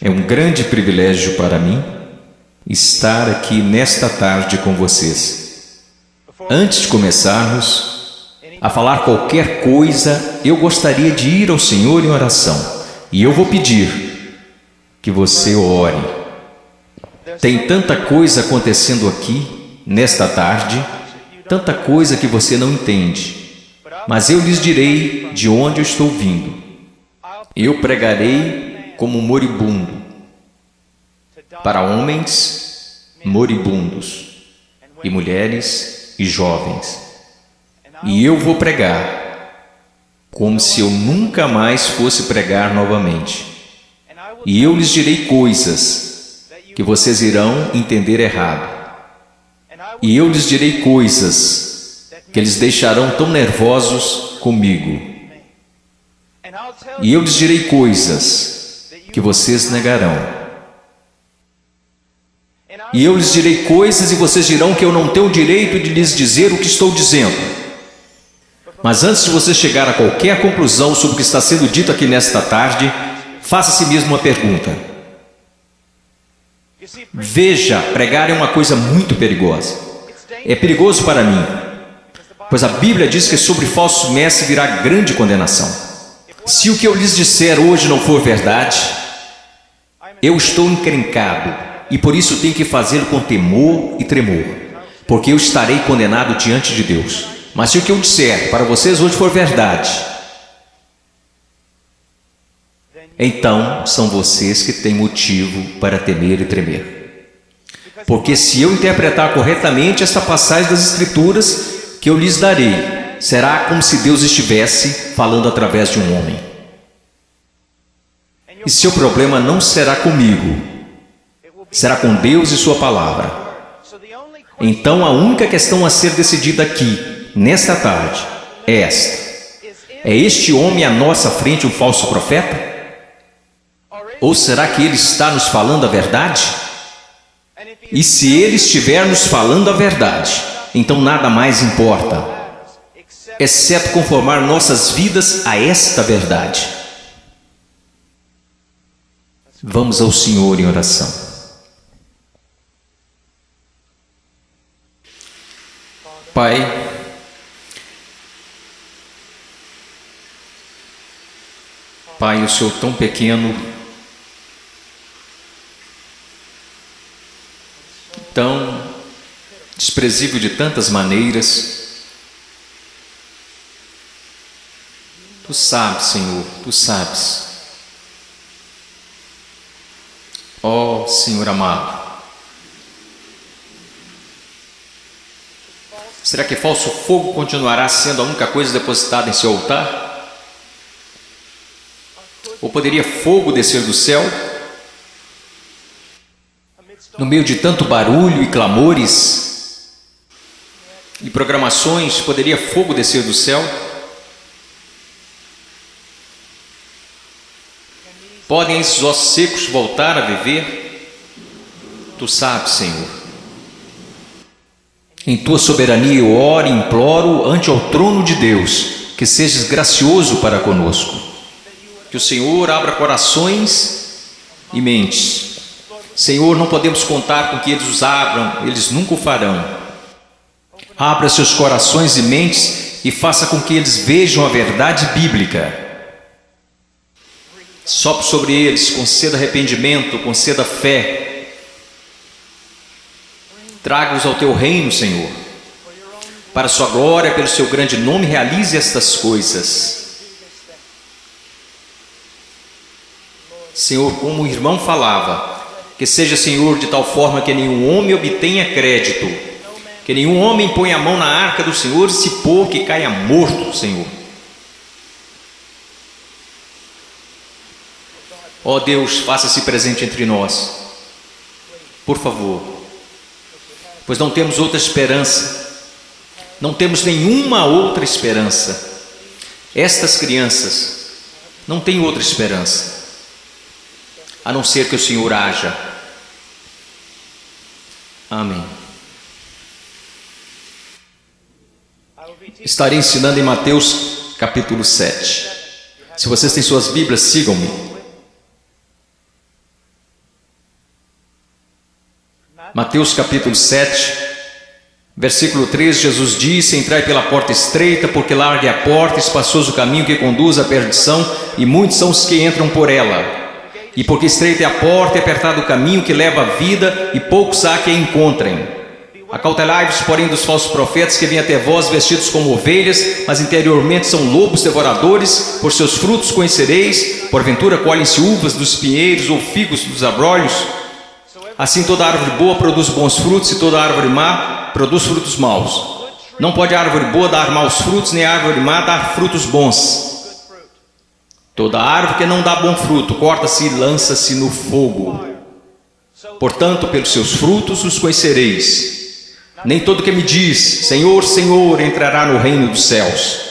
É um grande privilégio para mim estar aqui nesta tarde com vocês. Antes de começarmos a falar qualquer coisa, eu gostaria de ir ao Senhor em oração. E eu vou pedir que você ore. Tem tanta coisa acontecendo aqui, nesta tarde, tanta coisa que você não entende. Mas eu lhes direi de onde eu estou vindo. Eu pregarei como moribundo, para homens moribundos, e mulheres e jovens. E eu vou pregar como se eu nunca mais fosse pregar novamente. E eu lhes direi coisas que vocês irão entender errado. E eu lhes direi coisas que eles deixarão tão nervosos comigo. E eu lhes direi coisas que vocês negarão. E eu lhes direi coisas e vocês dirão que eu não tenho o direito de lhes dizer o que estou dizendo. Mas antes de você chegar a qualquer conclusão sobre o que está sendo dito aqui nesta tarde, faça a si mesmo uma pergunta. Veja, pregar é uma coisa muito perigosa. É perigoso para mim, pois a Bíblia diz que sobre falsos mestres virá grande condenação. Se o que eu lhes disser hoje não for verdade, eu estou encrencado e por isso tenho que fazê-lo com temor e tremor, porque eu estarei condenado diante de Deus. Mas se o que eu disser para vocês hoje for verdade, então são vocês que têm motivo para temer e tremer. Porque se eu interpretar corretamente esta passagem das Escrituras que eu lhes darei, será como se Deus estivesse falando através de um homem. E seu problema não será comigo, será com Deus e sua palavra. Então a única questão a ser decidida aqui, nesta tarde, é esta: é este homem à nossa frente um falso profeta? Ou será que ele está nos falando a verdade? E se ele estiver nos falando a verdade, então nada mais importa, exceto conformar nossas vidas a esta verdade. Vamos ao Senhor em oração. Pai, Pai, o Senhor tão pequeno, tão desprezível de tantas maneiras, Tu sabes, Senhor, Tu sabes. Ó Senhor amado, será que falso fogo continuará sendo a única coisa depositada em seu altar? Ou poderia fogo descer do céu? No meio de tanto barulho e clamores e programações, poderia fogo descer do céu? Podem esses ossos secos voltar a viver? Tu sabes, Senhor. Em Tua soberania eu oro e imploro ante ao trono de Deus, que sejas gracioso para conosco. Que o Senhor abra corações e mentes. Senhor, não podemos contar com que eles os abram, eles nunca o farão. Abra seus corações e mentes e faça com que eles vejam a verdade bíblica. Sopre sobre eles, conceda arrependimento, conceda fé. Traga-os ao Teu reino, Senhor. Para a Sua glória, pelo Seu grande nome, realize estas coisas. Senhor, como o irmão falava, que seja, Senhor, de tal forma que nenhum homem obtenha crédito, que nenhum homem ponha a mão na arca do Senhor e se pôr que caia morto, Senhor. Ó Deus, faça-se presente entre nós, por favor, pois não temos outra esperança, não temos nenhuma outra esperança. Estas crianças não têm outra esperança, a não ser que o Senhor haja. Amém. Estarei ensinando em Mateus capítulo 7. Se vocês têm suas Bíblias, sigam-me. Mateus capítulo 7, versículo 3, Jesus disse: entrai pela porta estreita, porque larga é a porta, espaçoso o caminho que conduz à perdição, e muitos são os que entram por ela. E porque estreita é a porta e apertado o caminho que leva à vida, e poucos há que a encontrem. Acautelai-vos, porém, dos falsos profetas que vêm até vós vestidos como ovelhas, mas interiormente são lobos devoradores. Por seus frutos conhecereis. Porventura colhem-se uvas dos pinheiros ou figos dos abrolhos? Assim toda árvore boa produz bons frutos, e toda árvore má produz frutos maus. Não pode a árvore boa dar maus frutos, nem a árvore má dar frutos bons. Toda árvore que não dá bom fruto corta-se e lança-se no fogo. Portanto, pelos seus frutos os conhecereis. Nem todo que me diz, Senhor, Senhor, entrará no reino dos céus,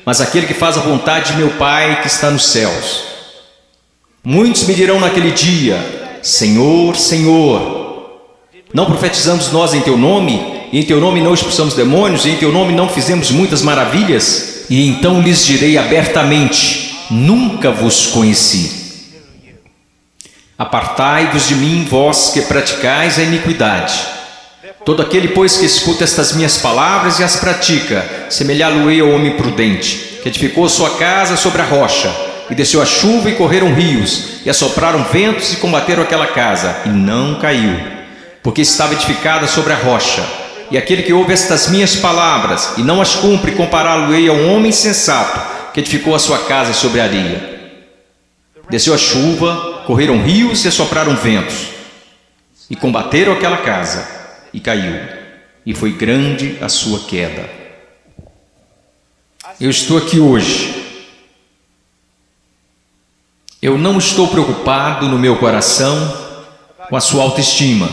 mas aquele que faz a vontade de meu Pai que está nos céus. Muitos me dirão naquele dia: Senhor, Senhor, não profetizamos nós em teu nome, e em teu nome não expulsamos demônios, e em teu nome não fizemos muitas maravilhas? E então lhes direi abertamente: nunca vos conheci. Apartai-vos de mim, vós que praticais a iniquidade. Todo aquele, pois, que escuta estas minhas palavras e as pratica, semelhá-lo-ei ao homem prudente, que edificou sua casa sobre a rocha, e desceu a chuva e correram rios, e assopraram ventos e combateram aquela casa, e não caiu, porque estava edificada sobre a rocha. E aquele que ouve estas minhas palavras e não as cumpre, compará-lo-ei a um homem sensato, que edificou a sua casa sobre a areia. Desceu a chuva, correram rios e assopraram ventos, e combateram aquela casa, e caiu, e foi grande a sua queda. Eu estou aqui hoje. Eu não estou preocupado no meu coração com a sua autoestima.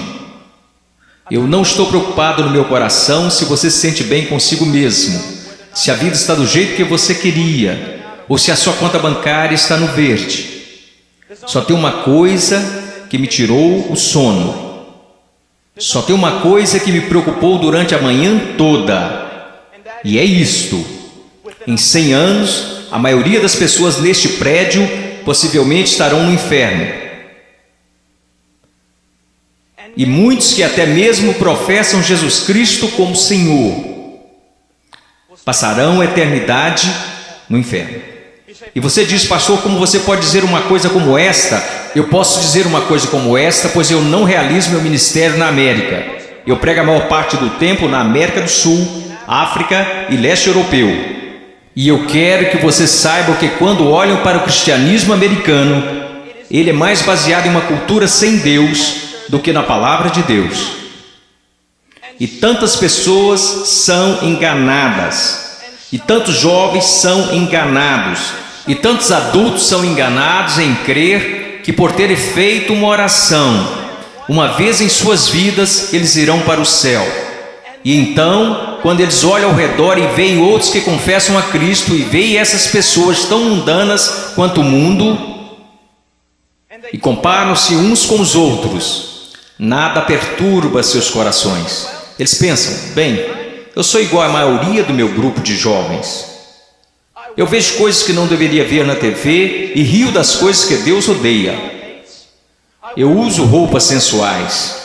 Eu não estou preocupado no meu coração se você se sente bem consigo mesmo, se a vida está do jeito que você queria, ou se a sua conta bancária está no verde. Só tem uma coisa que me tirou o sono. Só tem uma coisa que me preocupou durante a manhã toda, e é isto: em 100 anos, a maioria das pessoas neste prédio possivelmente estarão no inferno. E muitos que até mesmo professam Jesus Cristo como Senhor, passarão a eternidade no inferno. E você diz: pastor, como você pode dizer uma coisa como esta? Eu posso dizer uma coisa como esta, pois eu não realizo meu ministério na América. Eu prego a maior parte do tempo na América do Sul, África e leste europeu. E eu quero que você saiba que quando olham para o cristianismo americano, ele é mais baseado em uma cultura sem Deus do que na palavra de Deus. E tantas pessoas são enganadas, e tantos jovens são enganados, e tantos adultos são enganados em crer que por terem feito uma oração uma vez em suas vidas, eles irão para o céu. E então, quando eles olham ao redor e veem outros que confessam a Cristo, e veem essas pessoas tão mundanas quanto o mundo, e comparam-se uns com os outros, nada perturba seus corações. Eles pensam: bem, eu sou igual à maioria do meu grupo de jovens. Eu vejo coisas que não deveria ver na TV e rio das coisas que Deus odeia. Eu uso roupas sensuais.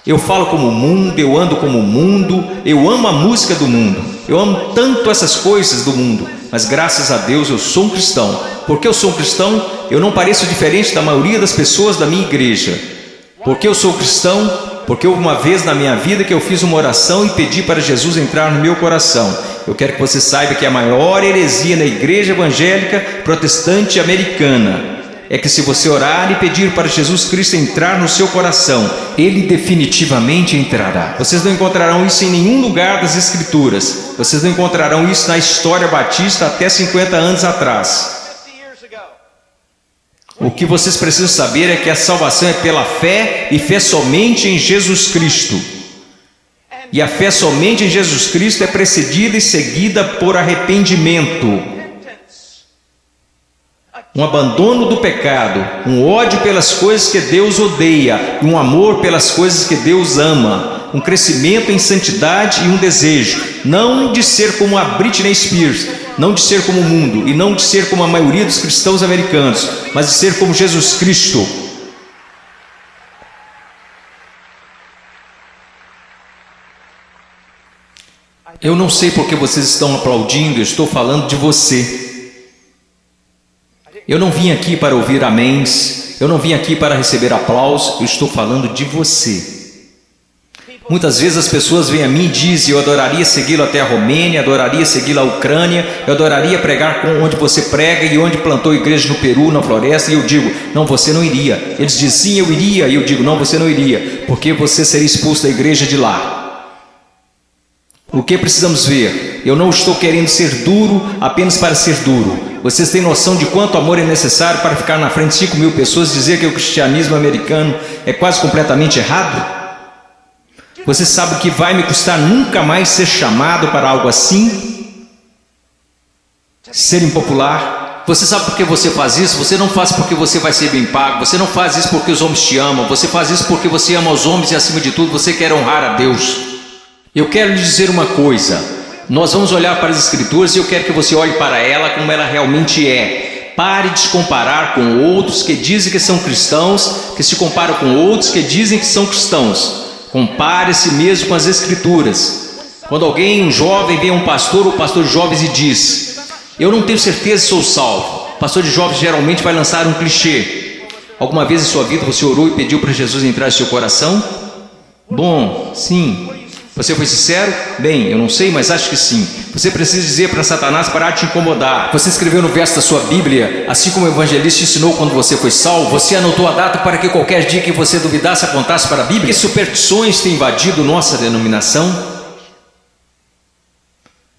Eu falo como o mundo, eu ando como o mundo, eu amo a música do mundo. Eu amo tanto essas coisas do mundo, mas graças a Deus eu sou um cristão. Porque eu sou um cristão, eu não pareço diferente da maioria das pessoas da minha igreja. Porque eu sou cristão, porque houve uma vez na minha vida que eu fiz uma oração e pedi para Jesus entrar no meu coração. Eu quero que você saiba que a maior heresia na igreja evangélica protestante americana é que se você orar e pedir para Jesus Cristo entrar no seu coração, Ele definitivamente entrará. Vocês não encontrarão isso em nenhum lugar das Escrituras. Vocês não encontrarão isso na história batista até 50 anos atrás. O que vocês precisam saber é que a salvação é pela fé, e fé somente em Jesus Cristo. E a fé somente em Jesus Cristo é precedida e seguida por arrependimento, um abandono do pecado, um ódio pelas coisas que Deus odeia, e um amor pelas coisas que Deus ama, um crescimento em santidade e um desejo, não de ser como a Britney Spears, não de ser como o mundo, e não de ser como a maioria dos cristãos americanos, mas de ser como Jesus Cristo. Eu não sei porque vocês estão aplaudindo, eu estou falando de você. Eu não vim aqui para ouvir améns, eu não vim aqui para receber aplausos, eu estou falando de você. Muitas vezes as pessoas vêm a mim e dizem: eu adoraria segui-lo até a Romênia, adoraria segui-lo à Ucrânia, eu adoraria pregar onde você prega e onde plantou igreja no Peru, na floresta. E eu digo: não, você não iria. Eles dizem: sim, eu iria. E eu digo: não, você não iria, porque você seria expulso da igreja de lá. O que precisamos ver? Eu não estou querendo ser duro apenas para ser duro. Vocês têm noção de quanto amor é necessário para ficar na frente de 5.000 pessoas e dizer que o cristianismo americano é quase completamente errado? Você sabe o que vai me custar nunca mais ser chamado para algo assim? Ser impopular? Você sabe por que você faz isso? Você não faz porque você vai ser bem pago. Você não faz isso porque os homens te amam. Você faz isso porque você ama os homens e, acima de tudo, você quer honrar a Deus. Eu quero lhe dizer uma coisa. Nós vamos olhar para as Escrituras e eu quero que você olhe para ela como ela realmente é. Pare de se comparar com outros que dizem que são cristãos, que se comparam com outros que dizem que são cristãos. Compare-se mesmo com as Escrituras. Quando alguém, um jovem, vem a um pastor ou pastor de jovens e diz: eu não tenho certeza se sou salvo. O pastor de jovens geralmente vai lançar um clichê. Alguma vez em sua vida você orou e pediu para Jesus entrar em seu coração? Bom, sim. Você foi sincero? Bem, eu não sei, mas acho que sim. Você precisa dizer para Satanás parar de te incomodar. Você escreveu no verso da sua Bíblia, assim como o evangelista ensinou quando você foi salvo. Você anotou a data para que qualquer dia que você duvidasse apontasse para a Bíblia. Que superstições têm invadido nossa denominação?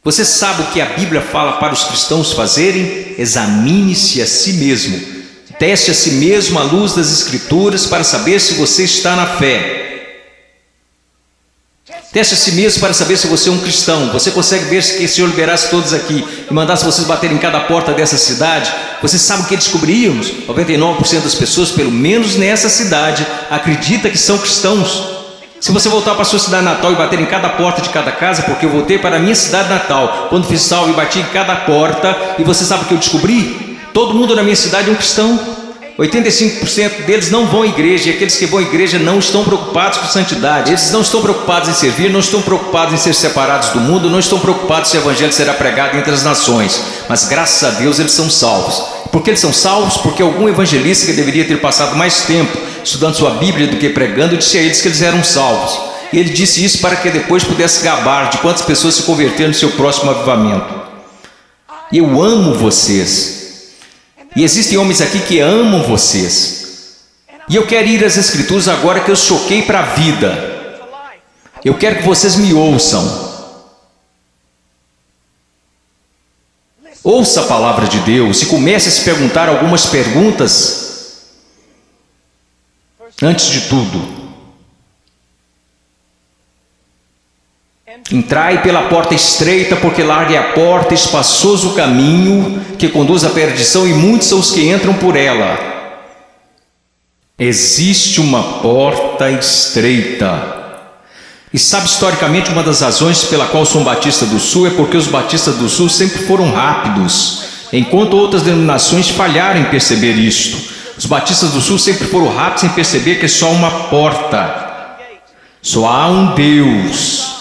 Você sabe o que a Bíblia fala para os cristãos fazerem? Examine-se a si mesmo. Teste a si mesmo à luz das Escrituras para saber se você está na fé. Teste a si mesmo para saber se você é um cristão. Você consegue ver se o Senhor liberasse todos aqui e mandasse vocês baterem em cada porta dessa cidade? Você sabe o que descobriríamos? 99% das pessoas, pelo menos nessa cidade, acredita que são cristãos. Se você voltar para a sua cidade natal e bater em cada porta de cada casa, porque eu voltei para a minha cidade natal, quando fiz salvo e bati em cada porta, e você sabe o que eu descobri? Todo mundo na minha cidade é um cristão. 85% deles não vão à igreja, e aqueles que vão à igreja não estão preocupados com santidade. Eles não estão preocupados em servir, não estão preocupados em ser separados do mundo, não estão preocupados se o evangelho será pregado entre as nações. Mas graças a Deus eles são salvos. Por que eles são salvos? Porque algum evangelista que deveria ter passado mais tempo estudando sua Bíblia do que pregando, disse a eles que eles eram salvos. E ele disse isso para que depois pudesse gabar de quantas pessoas se converteram no seu próximo avivamento. Eu amo vocês. E existem homens aqui que amam vocês. E eu quero ir às Escrituras agora que eu choquei para a vida. Eu quero que vocês me ouçam. Ouça a palavra de Deus e comece a se perguntar algumas perguntas. Antes de tudo, entrai pela porta estreita, porque larga é a porta, espaçoso o caminho que conduz à perdição, e muitos são os que entram por ela. Existe uma porta estreita. E sabe, historicamente, uma das razões pela qual sou um Batista do Sul é porque os Batistas do Sul sempre foram rápidos, enquanto outras denominações falharam em perceber isto. Os Batistas do Sul sempre foram rápidos em perceber que é só uma porta. Só há um Deus.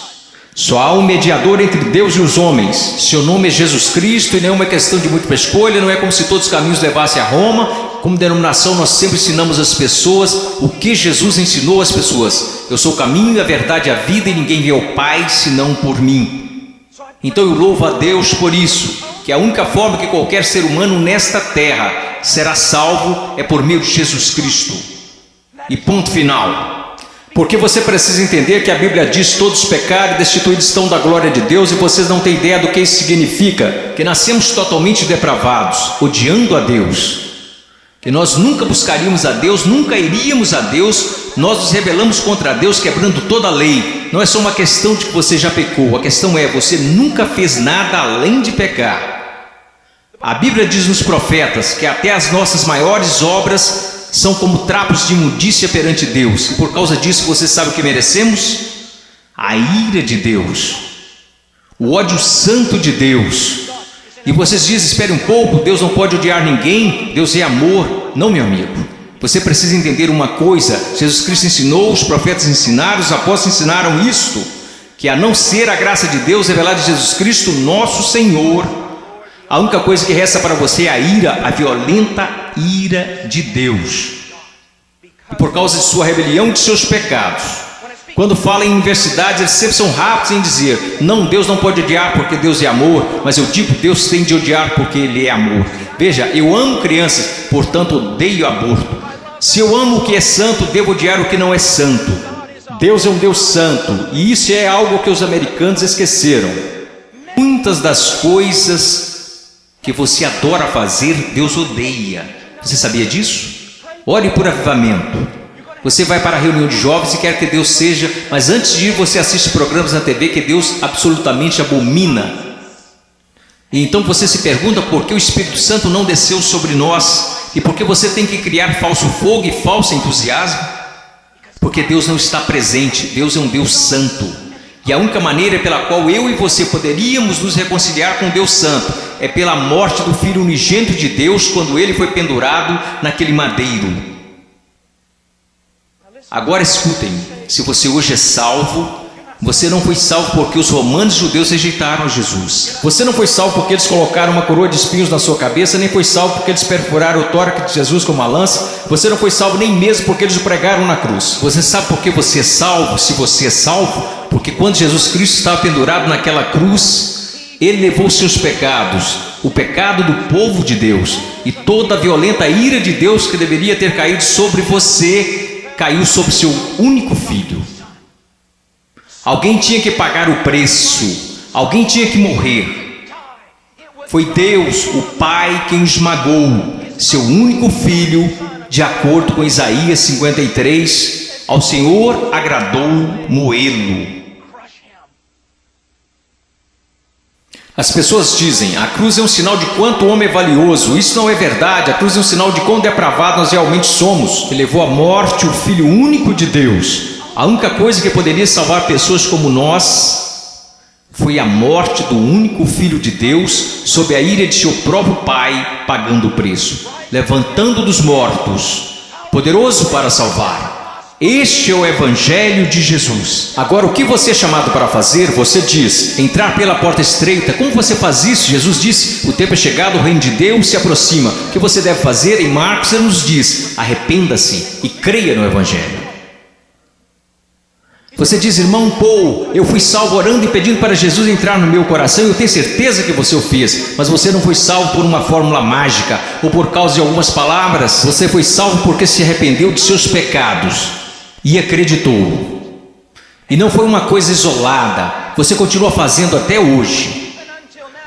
Só há um mediador entre Deus e os homens. Seu nome é Jesus Cristo, e não é uma questão de múltipla escolha. Não é como se todos os caminhos levassem a Roma. Como denominação, nós sempre ensinamos às pessoas o que Jesus ensinou às pessoas. Eu sou o caminho, a verdade e a vida, e ninguém vê ao Pai senão por mim. Então eu louvo a Deus por isso, que a única forma que qualquer ser humano nesta terra será salvo é por meio de Jesus Cristo. E ponto final. Porque você precisa entender que a Bíblia diz: todos pecaram e destituídos estão da glória de Deus, e vocês não têm ideia do que isso significa, que nascemos totalmente depravados, odiando a Deus, que nós nunca buscaríamos a Deus, nunca iríamos a Deus, nós nos rebelamos contra Deus, quebrando toda a lei. Não é só uma questão de que você já pecou, a questão é: você nunca fez nada além de pecar. A Bíblia diz nos profetas que até as nossas maiores obras são como trapos de imundícia perante Deus, e por causa disso você sabe o que merecemos? A ira de Deus, o ódio santo de Deus. E vocês dizem: espere um pouco, Deus não pode odiar ninguém, Deus é amor. Não, meu amigo, você precisa entender uma coisa: Jesus Cristo ensinou, os profetas ensinaram, os apóstolos ensinaram isto. que a não ser a graça de Deus revelada em Jesus Cristo, nosso Senhor, a única coisa que resta para você é a ira, a violenta ira de Deus. E por causa de sua rebelião e de seus pecados. Quando fala em universidades, eles sempre são rápidos em dizer: não, Deus não pode odiar porque Deus é amor. Mas eu digo, Deus tem de odiar porque Ele é amor. Veja, eu amo crianças, portanto odeio aborto. Se eu amo o que é santo, devo odiar o que não é santo. Deus é um Deus santo, e isso é algo que os americanos esqueceram. Muitas das coisas que você adora fazer, Deus odeia. Você sabia disso? Ore por avivamento. Você vai para a reunião de jovens e quer que Deus seja, mas antes de ir você assiste programas na TV que Deus absolutamente abomina. E então você se pergunta por que o Espírito Santo não desceu sobre nós e por que você tem que criar falso fogo e falso entusiasmo. Porque Deus não está presente. Deus é um Deus santo, e a única maneira pela qual eu e você poderíamos nos reconciliar com Deus santo é pela morte do Filho unigênito de Deus, quando ele foi pendurado naquele madeiro. Agora escutem, se você hoje é salvo, você não foi salvo porque os romanos judeus rejeitaram Jesus. Você não foi salvo porque eles colocaram uma coroa de espinhos na sua cabeça, nem foi salvo porque eles perfuraram o tórax de Jesus com uma lança. Você não foi salvo nem mesmo porque eles o pregaram na cruz. Você sabe por que você é salvo? Se você é salvo, porque quando Jesus Cristo estava pendurado naquela cruz, Ele levou os seus pecados, o pecado do povo de Deus, e toda a violenta ira de Deus que deveria ter caído sobre você, caiu sobre seu único filho. Alguém tinha que pagar o preço, alguém tinha que morrer. Foi Deus, o Pai, quem esmagou seu único filho, de acordo com Isaías 53, ao Senhor agradou moê-lo. As pessoas dizem: a cruz é um sinal de quanto o homem é valioso. Isso não é verdade. A cruz é um sinal de quão depravado nós realmente somos. Que levou à morte o Filho único de Deus. A única coisa que poderia salvar pessoas como nós foi a morte do único Filho de Deus, sob a ira de seu próprio Pai, pagando o preço, levantando dos mortos, poderoso para salvar. Este é o Evangelho de Jesus. Agora, o que você é chamado para fazer? Você diz: entrar pela porta estreita. Como você faz isso? Jesus disse: o tempo é chegado, o reino de Deus se aproxima. O que você deve fazer? Em Marcos ele nos diz: arrependa-se e creia no Evangelho. Você diz: irmão Paul, eu fui salvo orando e pedindo para Jesus entrar no meu coração. Eu tenho certeza que você o fez, mas você não foi salvo por uma fórmula mágica ou por causa de algumas palavras. Você foi salvo porque se arrependeu de seus pecados e acreditou. E não foi uma coisa isolada, você continua fazendo até hoje.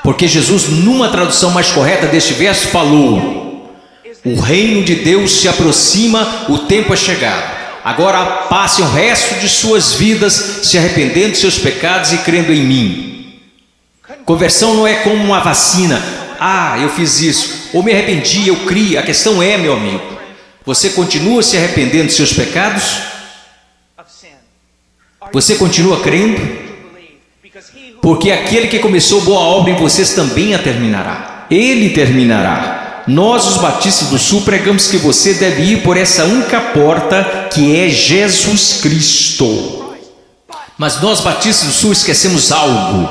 Porque Jesus, numa tradução mais correta deste verso, falou: o reino de Deus se aproxima, o tempo é chegado. Agora passem o resto de suas vidas se arrependendo de seus pecados e crendo em mim. Conversão não é como uma vacina. Ah, eu fiz isso, ou me arrependi, eu criei. A questão é, meu amigo, você continua se arrependendo de seus pecados? Você continua crendo? Porque aquele que começou boa obra em vocês também a terminará. Ele terminará. Nós, os batistas do Sul, pregamos que você deve ir por essa única porta, que é Jesus Cristo. Mas nós, batistas do Sul, esquecemos algo.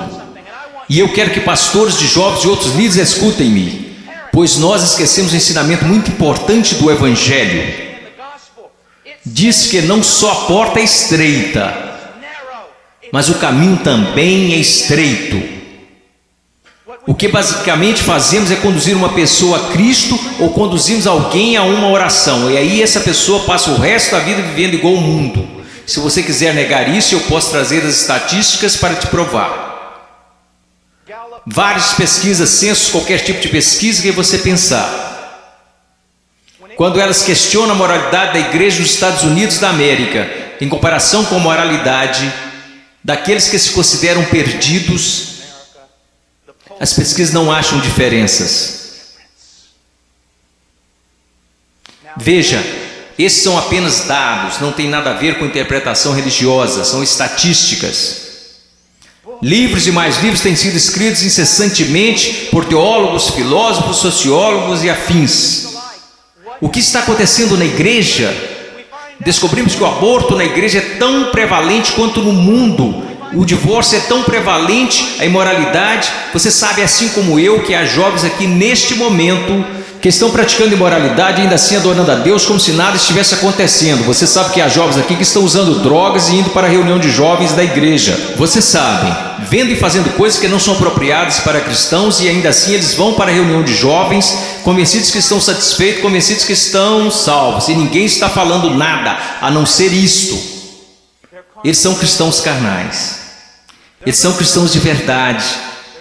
E eu quero que pastores de jovens e outros líderes escutem-me, pois nós esquecemos um ensinamento muito importante do Evangelho. Diz que não só a porta é estreita, mas o caminho também é estreito. O que basicamente fazemos é conduzir uma pessoa a Cristo ou conduzimos alguém a uma oração. E aí essa pessoa passa o resto da vida vivendo igual ao mundo. Se você quiser negar isso, eu posso trazer as estatísticas para te provar. Várias pesquisas, censos, qualquer tipo de pesquisa que você pensar. Quando elas questionam a moralidade da igreja nos Estados Unidos da América, em comparação com a moralidade daqueles que se consideram perdidos, as pesquisas não acham diferenças. Veja, esses são apenas dados, não tem nada a ver com interpretação religiosa, são estatísticas. Livros e mais livros têm sido escritos incessantemente por teólogos, filósofos, sociólogos e afins. O que está acontecendo na igreja? Descobrimos que o aborto na igreja é tão prevalente quanto no mundo, o divórcio é tão prevalente, a imoralidade. Você sabe, assim como eu, que há jovens aqui neste momento que estão praticando imoralidade e ainda assim adorando a Deus como se nada estivesse acontecendo. Você sabe que há jovens aqui que estão usando drogas e indo para a reunião de jovens da igreja. Você sabe, vendo e fazendo coisas que não são apropriadas para cristãos, e ainda assim eles vão para a reunião de jovens, convencidos que estão satisfeitos, convencidos que estão salvos, e ninguém está falando nada a não ser isto. Eles são cristãos carnais, eles são cristãos de verdade,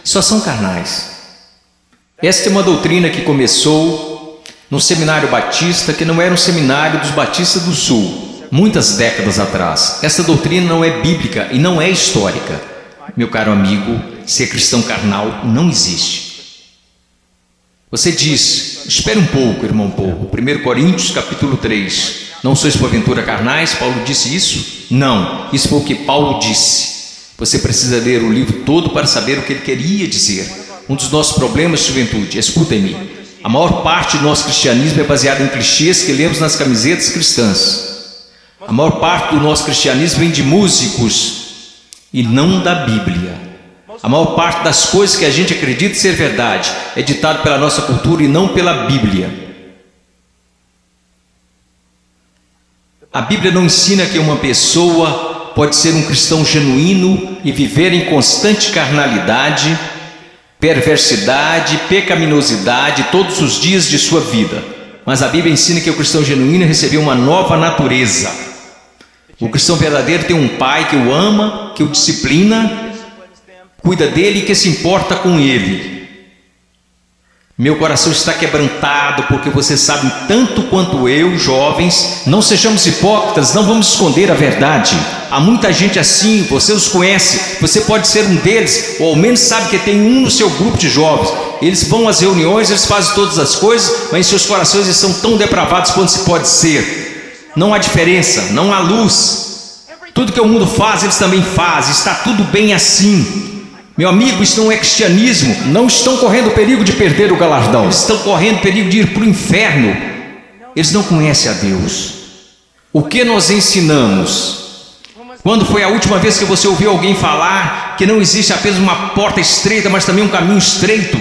só são carnais. Esta é uma doutrina que começou no seminário batista, que não era um seminário dos batistas do sul, muitas décadas atrás. Essa doutrina não é bíblica e não é histórica. Meu caro amigo, ser cristão carnal não existe. Você diz, espere um pouco, irmão, um pouco. 1 Coríntios capítulo 3, não sois porventura carnais? Paulo disse isso? Não, isso foi o que Paulo disse. Você precisa ler o livro todo para saber o que ele queria dizer. Um dos nossos problemas, juventude, escutem-me, a maior parte do nosso cristianismo é baseado em clichês que lemos nas camisetas cristãs. A maior parte do nosso cristianismo vem de músicos e não da Bíblia. A maior parte das coisas que a gente acredita ser verdade é ditado pela nossa cultura e não pela Bíblia. A Bíblia não ensina que uma pessoa pode ser um cristão genuíno e viver em constante carnalidade, perversidade, pecaminosidade todos os dias de sua vida. Mas a Bíblia ensina que o cristão genuíno recebeu uma nova natureza. O cristão verdadeiro tem um pai que o ama, que o disciplina, cuida dele e que se importa com ele. Meu coração está quebrantado porque você sabe tanto quanto eu, jovens. Não sejamos hipócritas, não vamos esconder a verdade. Há muita gente assim, você os conhece, você pode ser um deles, ou ao menos sabe que tem um no seu grupo de jovens. Eles vão às reuniões, eles fazem todas as coisas, mas em seus corações eles são tão depravados quanto se pode ser. Não há diferença, não há luz. Tudo que o mundo faz, eles também fazem, está tudo bem assim. Meu amigo, isso não é cristianismo. Não estão correndo o perigo de perder o galardão, eles estão correndo o perigo de ir para o inferno. Eles não conhecem a Deus. O que nós ensinamos? Quando foi a última vez que você ouviu alguém falar que não existe apenas uma porta estreita, mas também um caminho estreito?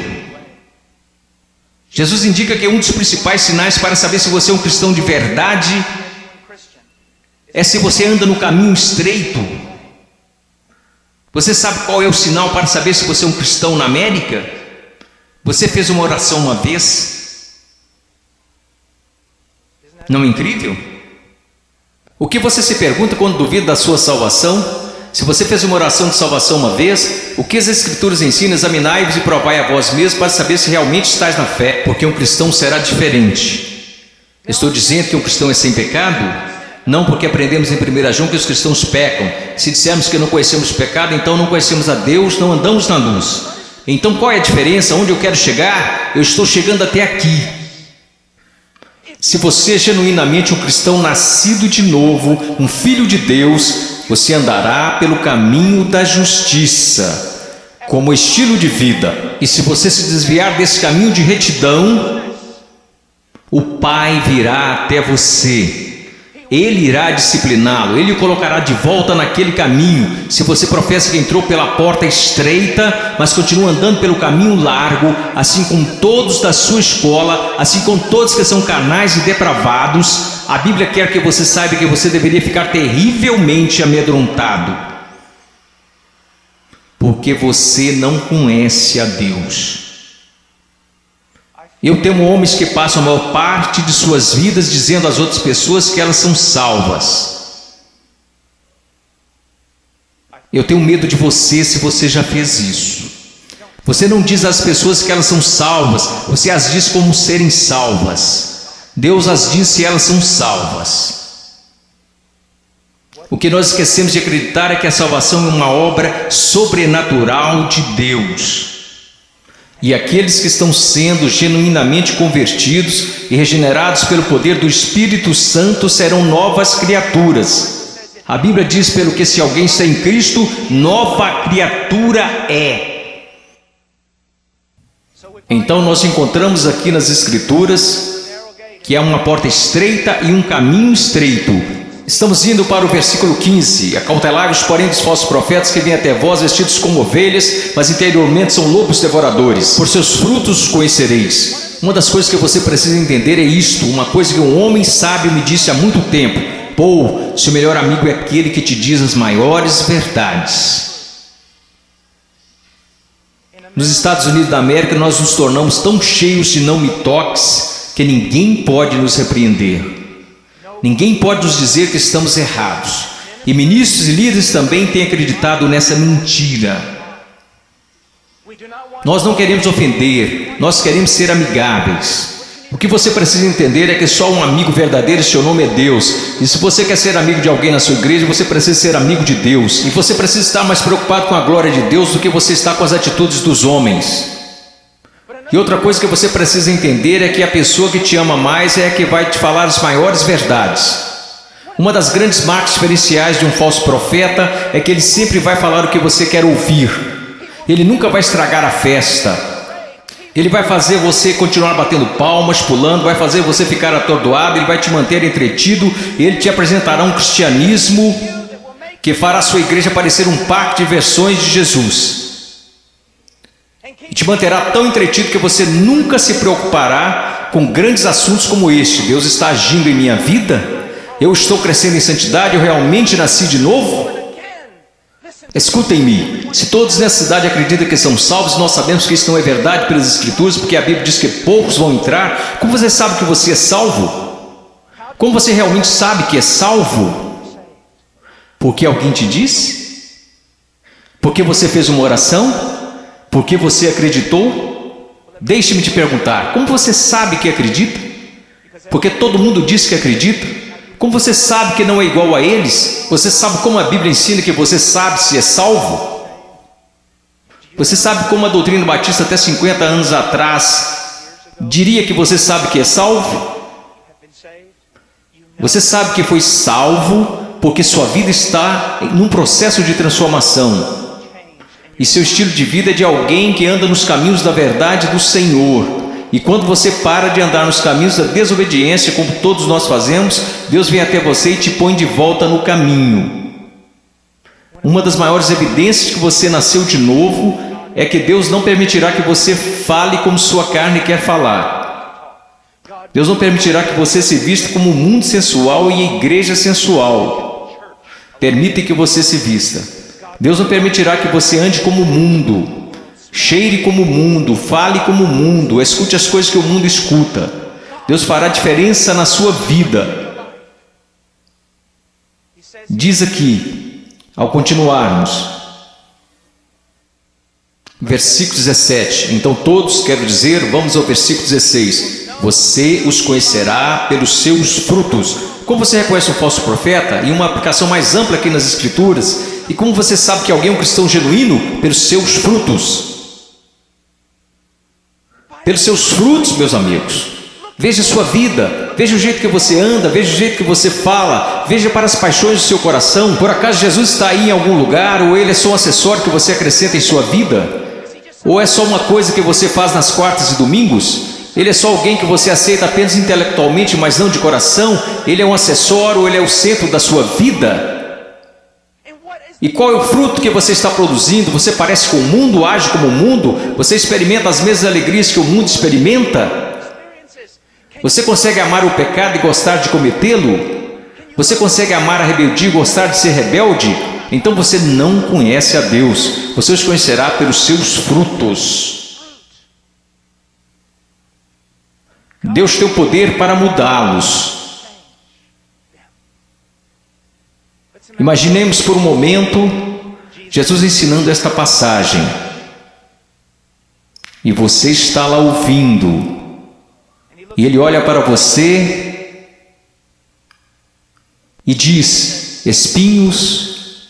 Jesus indica que um dos principais sinais para saber se você é um cristão de verdade é se você anda no caminho estreito. Você sabe qual é o sinal para saber se você é um cristão na América? Você fez uma oração uma vez? Não é incrível? O que você se pergunta quando duvida da sua salvação? Se você fez uma oração de salvação uma vez, o que as Escrituras ensinam? Examinai-vos e provai a vós mesmos para saber se realmente estáis na fé, porque um cristão será diferente. Estou dizendo que um cristão é sem pecado? Não, porque aprendemos em 1 João que os cristãos pecam. Se dissermos que não conhecemos o pecado, então não conhecemos a Deus, não andamos na luz. Então qual é a diferença? Onde eu quero chegar? Eu estou chegando até aqui. Se você é genuinamente um cristão nascido de novo, um filho de Deus, você andará pelo caminho da justiça, como estilo de vida. E se você se desviar desse caminho de retidão, o Pai virá até você. Ele irá discipliná-lo, ele o colocará de volta naquele caminho. Se você professa que entrou pela porta estreita, mas continua andando pelo caminho largo, assim como todos da sua escola, assim como todos que são carnais e depravados, a Bíblia quer que você saiba que você deveria ficar terrivelmente amedrontado, porque você não conhece a Deus. Eu temo homens que passam a maior parte de suas vidas dizendo às outras pessoas que elas são salvas. Eu tenho medo de você se você já fez isso. Você não diz às pessoas que elas são salvas, você as diz como serem salvas. Deus as diz se elas são salvas. O que nós esquecemos de acreditar é que a salvação é uma obra sobrenatural de Deus. E aqueles que estão sendo genuinamente convertidos e regenerados pelo poder do Espírito Santo serão novas criaturas. A Bíblia diz, pelo que se alguém está em Cristo, nova criatura é. Então nós encontramos aqui nas Escrituras que há uma porta estreita e um caminho estreito. Estamos indo para o versículo 15. Acautelai-vos, porém, dos falsos profetas que vêm até vós vestidos como ovelhas, mas interiormente são lobos devoradores. Por seus frutos os conhecereis. Uma das coisas que você precisa entender é isto, uma coisa que um homem sábio me disse há muito tempo: Paul, seu melhor amigo é aquele que te diz as maiores verdades. Nos Estados Unidos da América, nós nos tornamos tão cheios de não me toques que ninguém pode nos repreender. Ninguém pode nos dizer que estamos errados. E ministros e líderes também têm acreditado nessa mentira. Nós não queremos ofender, nós queremos ser amigáveis. O que você precisa entender é que só um amigo verdadeiro, seu nome é Deus. E se você quer ser amigo de alguém na sua igreja, você precisa ser amigo de Deus. E você precisa estar mais preocupado com a glória de Deus do que você está com as atitudes dos homens. E outra coisa que você precisa entender é que a pessoa que te ama mais é a que vai te falar as maiores verdades. Uma das grandes marcas diferenciais de um falso profeta é que ele sempre vai falar o que você quer ouvir. Ele nunca vai estragar a festa. Ele vai fazer você continuar batendo palmas, pulando, vai fazer você ficar atordoado, ele vai te manter entretido, e ele te apresentará um cristianismo que fará a sua igreja parecer um parque de versões de Jesus. E te manterá tão entretido que você nunca se preocupará com grandes assuntos como este. Deus está agindo em minha vida? Eu estou crescendo em santidade? Eu realmente nasci de novo? Escutem-me, se todos nessa cidade acreditam que são salvos, nós sabemos que isso não é verdade pelas Escrituras, porque a Bíblia diz que poucos vão entrar. Como você sabe que você é salvo? Como você realmente sabe que é salvo? Porque alguém te disse? Porque você fez uma oração? Porque você acreditou? Deixe-me te perguntar, como você sabe que acredita? Porque todo mundo diz que acredita. Como você sabe que não é igual a eles? Você sabe como a Bíblia ensina que você sabe se é salvo? Você sabe como a doutrina batista até 50 anos atrás diria que você sabe que é salvo? Você sabe que foi salvo porque sua vida está num processo de transformação. E seu estilo de vida é de alguém que anda nos caminhos da verdade do Senhor. E quando você para de andar nos caminhos da desobediência, como todos nós fazemos, Deus vem até você e te põe de volta no caminho. Uma das maiores evidências que você nasceu de novo é que Deus não permitirá que você fale como sua carne quer falar. Deus não permitirá que você se vista como um mundo sensual e igreja sensual. Permite que você se vista. Deus não permitirá que você ande como o mundo, cheire como o mundo, fale como o mundo, escute as coisas que o mundo escuta. Deus fará diferença na sua vida. Diz aqui, ao continuarmos, versículo 17. Então todos, quero dizer, vamos ao versículo 16. Você os conhecerá pelos seus frutos. Como você reconhece um falso profeta? E uma aplicação mais ampla aqui nas Escrituras. E como você sabe que alguém é um cristão genuíno? Pelos seus frutos. Pelos seus frutos, meus amigos. Veja a sua vida, veja o jeito que você anda, veja o jeito que você fala, veja para as paixões do seu coração. Por acaso Jesus está aí em algum lugar, ou ele é só um acessório que você acrescenta em sua vida? Ou é só uma coisa que você faz nas quartas e domingos? Ele é só alguém que você aceita apenas intelectualmente, mas não de coração? Ele é um acessório, ou ele é o centro da sua vida? E qual é o fruto que você está produzindo? Você parece com o mundo, age como o mundo? Você experimenta as mesmas alegrias que o mundo experimenta? Você consegue amar o pecado e gostar de cometê-lo? Você consegue amar a rebeldia e gostar de ser rebelde? Então você não conhece a Deus. Você os conhecerá pelos seus frutos. Deus tem o poder para mudá-los. Imaginemos por um momento Jesus ensinando esta passagem. E você está lá ouvindo. E Ele olha para você e diz: espinhos,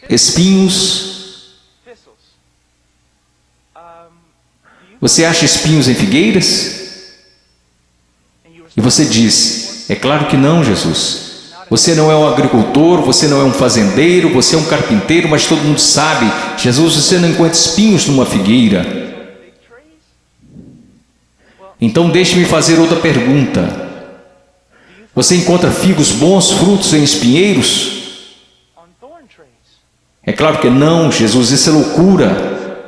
espinhos. Você acha espinhos em figueiras? E você diz: é claro que não, Jesus. Você não é um agricultor, você não é um fazendeiro, você é um carpinteiro, mas todo mundo sabe, Jesus, você não encontra espinhos numa figueira. Então deixe-me fazer outra pergunta. Você encontra figos bons, frutos em espinheiros? É claro que não, Jesus, isso é loucura.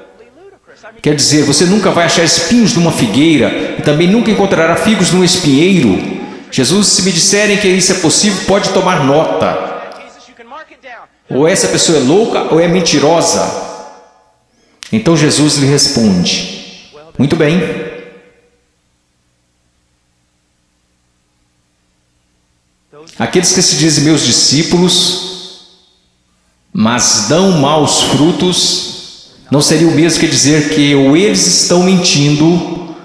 Quer dizer, você nunca vai achar espinhos numa figueira e também nunca encontrará figos num espinheiro. Jesus, se me disserem que isso é possível, pode tomar nota. Ou essa pessoa é louca ou é mentirosa. Então Jesus lhe responde: muito bem. Aqueles que se dizem meus discípulos, mas dão maus frutos, não seria o mesmo que dizer que ou eles estão mentindo,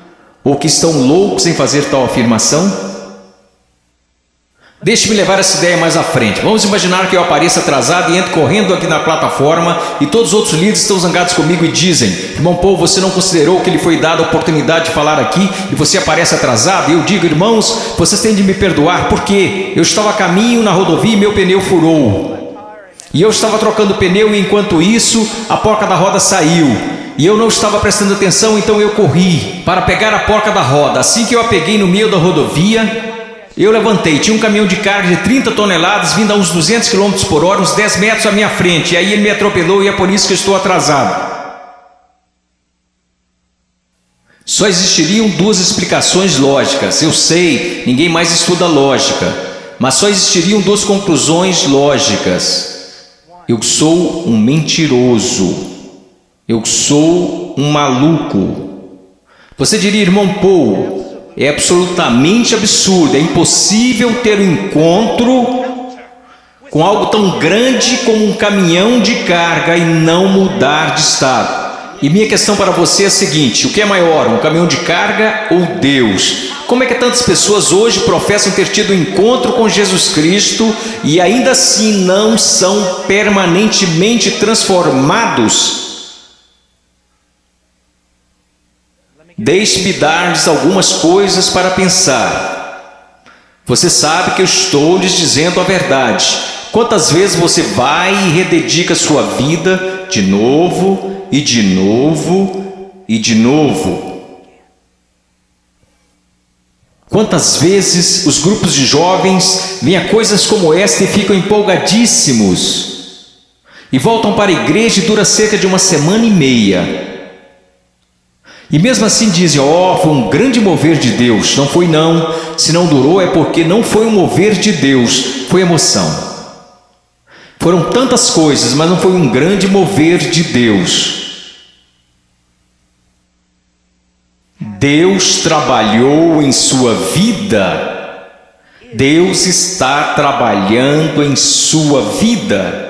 ou que estão loucos em fazer tal afirmação? Deixe-me levar essa ideia mais à frente. Vamos imaginar que eu apareça atrasado e entro correndo aqui na plataforma e todos os outros líderes estão zangados comigo e dizem: irmão Paul, você não considerou que lhe foi dada a oportunidade de falar aqui e você aparece atrasado? E eu digo: irmãos, vocês têm de me perdoar porque eu estava a caminho na rodovia e meu pneu furou. E eu estava trocando o pneu e enquanto isso a porca da roda saiu. E eu não estava prestando atenção, então eu corri para pegar a porca da roda. Assim que eu a peguei no meio da rodovia, eu levantei, tinha um caminhão de carga de 30 toneladas vindo a uns 200 km por hora, uns 10 metros à minha frente. E aí ele me atropelou e é por isso que eu estou atrasado. Só existiriam duas explicações lógicas. Eu sei, ninguém mais estuda lógica. Mas só existiriam duas conclusões lógicas. Eu sou um mentiroso. Eu sou um maluco. Você diria: irmão Paul, é absolutamente absurdo, é impossível ter um encontro com algo tão grande como um caminhão de carga e não mudar de estado. E minha questão para você é a seguinte: o que é maior, um caminhão de carga ou Deus? Como é que tantas pessoas hoje professam ter tido um encontro com Jesus Cristo e ainda assim não são permanentemente transformados? Deixe-me dar-lhes algumas coisas para pensar. Você sabe que eu estou lhes dizendo a verdade. Quantas vezes você vai e rededica sua vida de novo, e de novo, e de novo? Quantas vezes os grupos de jovens veem a coisas como esta e ficam empolgadíssimos, e voltam para a igreja e dura cerca de uma semana e meia. E mesmo assim dizem: ó, foi um grande mover de Deus. Não foi não. Se não durou é porque não foi um mover de Deus, foi emoção. Foram tantas coisas, mas não foi um grande mover de Deus. Deus trabalhou em sua vida. Deus está trabalhando em sua vida.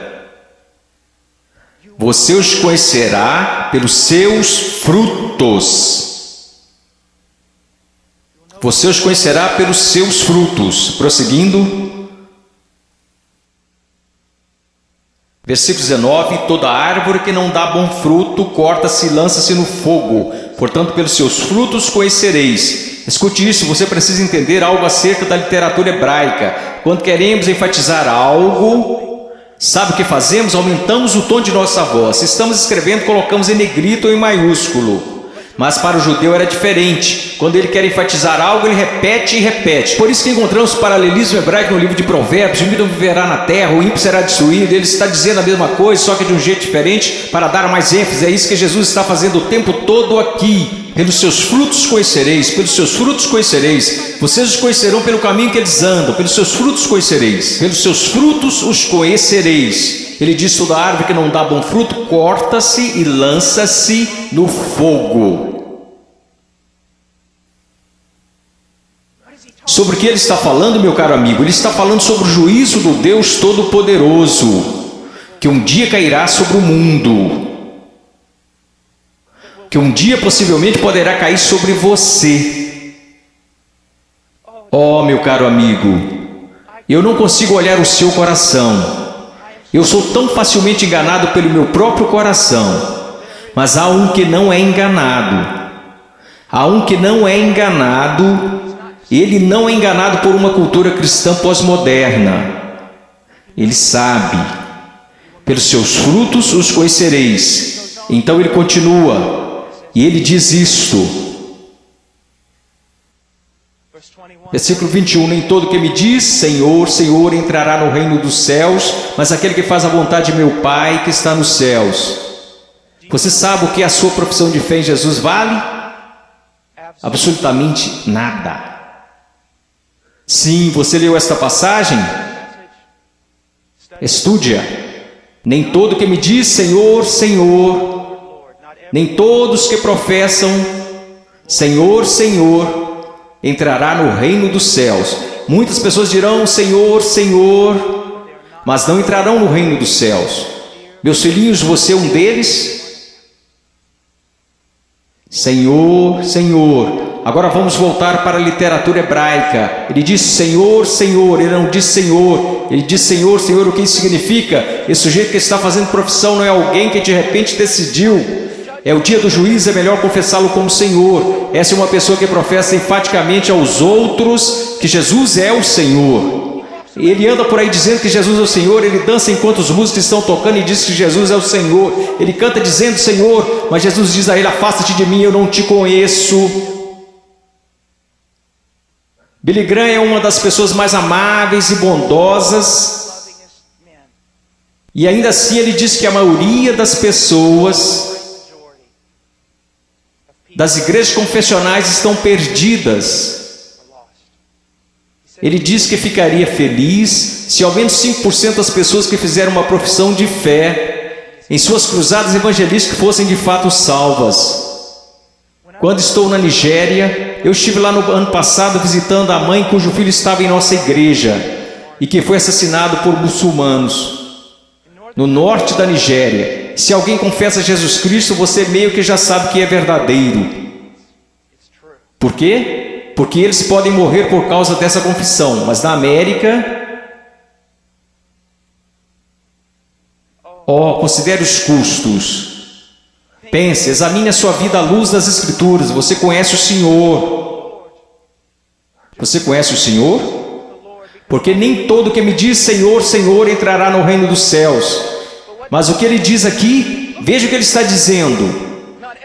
Você os conhecerá pelos seus frutos. Você os conhecerá pelos seus frutos. Prosseguindo. Versículo 19. Toda árvore que não dá bom fruto, corta-se e lança-se no fogo. Portanto, pelos seus frutos conhecereis. Escute isso, você precisa entender algo acerca da literatura hebraica. Quando queremos enfatizar algo, sabe o que fazemos? Aumentamos o tom de nossa voz. Se estamos escrevendo, colocamos em negrito ou em maiúsculo. Mas para o judeu era diferente. Quando ele quer enfatizar algo, ele repete e repete. Por isso que encontramos paralelismo hebraico no livro de Provérbios: o ímpio viverá na terra, o ímpio será destruído. Ele está dizendo a mesma coisa, só que de um jeito diferente, para dar mais ênfase. É isso que Jesus está fazendo o tempo todo aqui. Pelos seus frutos conhecereis, pelos seus frutos conhecereis. Vocês os conhecerão pelo caminho que eles andam, pelos seus frutos conhecereis. Pelos seus frutos os conhecereis. Ele diz: toda árvore que não dá bom fruto, corta-se e lança-se no fogo. Sobre o que ele está falando, meu caro amigo? Ele está falando sobre o juízo do Deus Todo-Poderoso, que um dia cairá sobre o mundo, que um dia possivelmente poderá cair sobre você. Oh, meu caro amigo, eu não consigo olhar o seu coração. Eu sou tão facilmente enganado pelo meu próprio coração. Mas há um que não é enganado. Há um que não é enganado. Ele não é enganado por uma cultura cristã pós-moderna. Ele sabe. Pelos seus frutos os conhecereis. Então ele continua. E ele diz isto: Versículo 21, nem todo que me diz Senhor, Senhor entrará no reino dos céus, mas aquele que faz a vontade de meu Pai que está nos céus. Você sabe o que a sua profissão de fé em Jesus vale? Absolutamente nada. Sim, você leu esta passagem? Estude-a. Nem todo que me diz Senhor, Senhor, nem todos que professam Senhor, Senhor, entrará no reino dos céus. Muitas pessoas dirão Senhor, Senhor, mas não entrarão no reino dos céus. Meus filhinhos, você é um deles? Senhor, Senhor. Agora vamos voltar para a literatura hebraica. Ele diz Senhor, Senhor, ele não diz Senhor. Ele diz Senhor, Senhor, o que isso significa? Esse sujeito que está fazendo profissão não é alguém que de repente decidiu. É o dia do juízo, é melhor confessá-lo como Senhor. Essa é uma pessoa que professa enfaticamente aos outros que Jesus é o Senhor. Ele anda por aí dizendo que Jesus é o Senhor, ele dança enquanto os músicos estão tocando e diz que Jesus é o Senhor. Ele canta dizendo Senhor, mas Jesus diz a ele, afasta-te de mim, eu não te conheço. Billy Graham é uma das pessoas mais amáveis e bondosas, e ainda assim ele diz que a maioria das pessoas das igrejas confessionais estão perdidas. Ele diz que ficaria feliz se ao menos 5% das pessoas que fizeram uma profissão de fé em suas cruzadas evangelísticas fossem de fato salvas. Quando estou na Nigéria, eu estive lá no ano passado visitando a mãe cujo filho estava em nossa igreja e que foi assassinado por muçulmanos. No norte da Nigéria, se alguém confessa Jesus Cristo, você meio que já sabe que é verdadeiro. Por quê? Porque eles podem morrer por causa dessa confissão, mas na América... considere os custos. Pense, examine a sua vida à luz das Escrituras. Você conhece o Senhor? Você conhece o Senhor? Porque nem todo que me diz Senhor, Senhor entrará no reino dos céus. Mas o que ele diz aqui, veja o que ele está dizendo.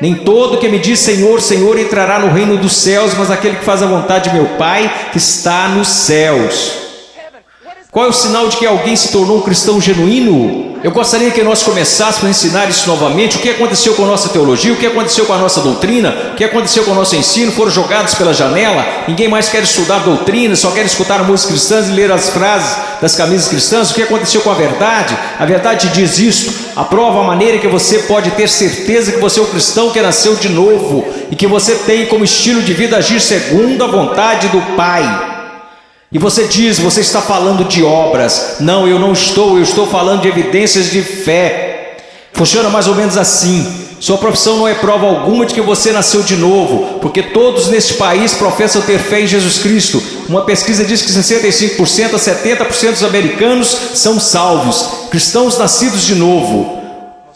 Nem todo que me diz Senhor, Senhor entrará no reino dos céus, mas aquele que faz a vontade de meu Pai que está nos céus. Qual é o sinal de que alguém se tornou um cristão genuíno? Eu gostaria que nós começássemos a ensinar isso novamente. O que aconteceu com a nossa teologia? O que aconteceu com a nossa doutrina? O que aconteceu com o nosso ensino? Foram jogados pela janela? Ninguém mais quer estudar doutrina, só quer escutar músicas cristãs e ler as frases das camisas cristãs. O que aconteceu com a verdade? A verdade diz isto. Aprova a maneira que você pode ter certeza que você é um cristão que nasceu de novo e que você tem como estilo de vida agir segundo a vontade do Pai. E você diz, você está falando de obras. Não, eu estou falando de evidências de fé. Funciona mais ou menos assim. Sua profissão não é prova alguma de que você nasceu de novo, porque todos neste país professam ter fé em Jesus Cristo. Uma pesquisa diz que 65% a 70% dos americanos são salvos, cristãos nascidos de novo.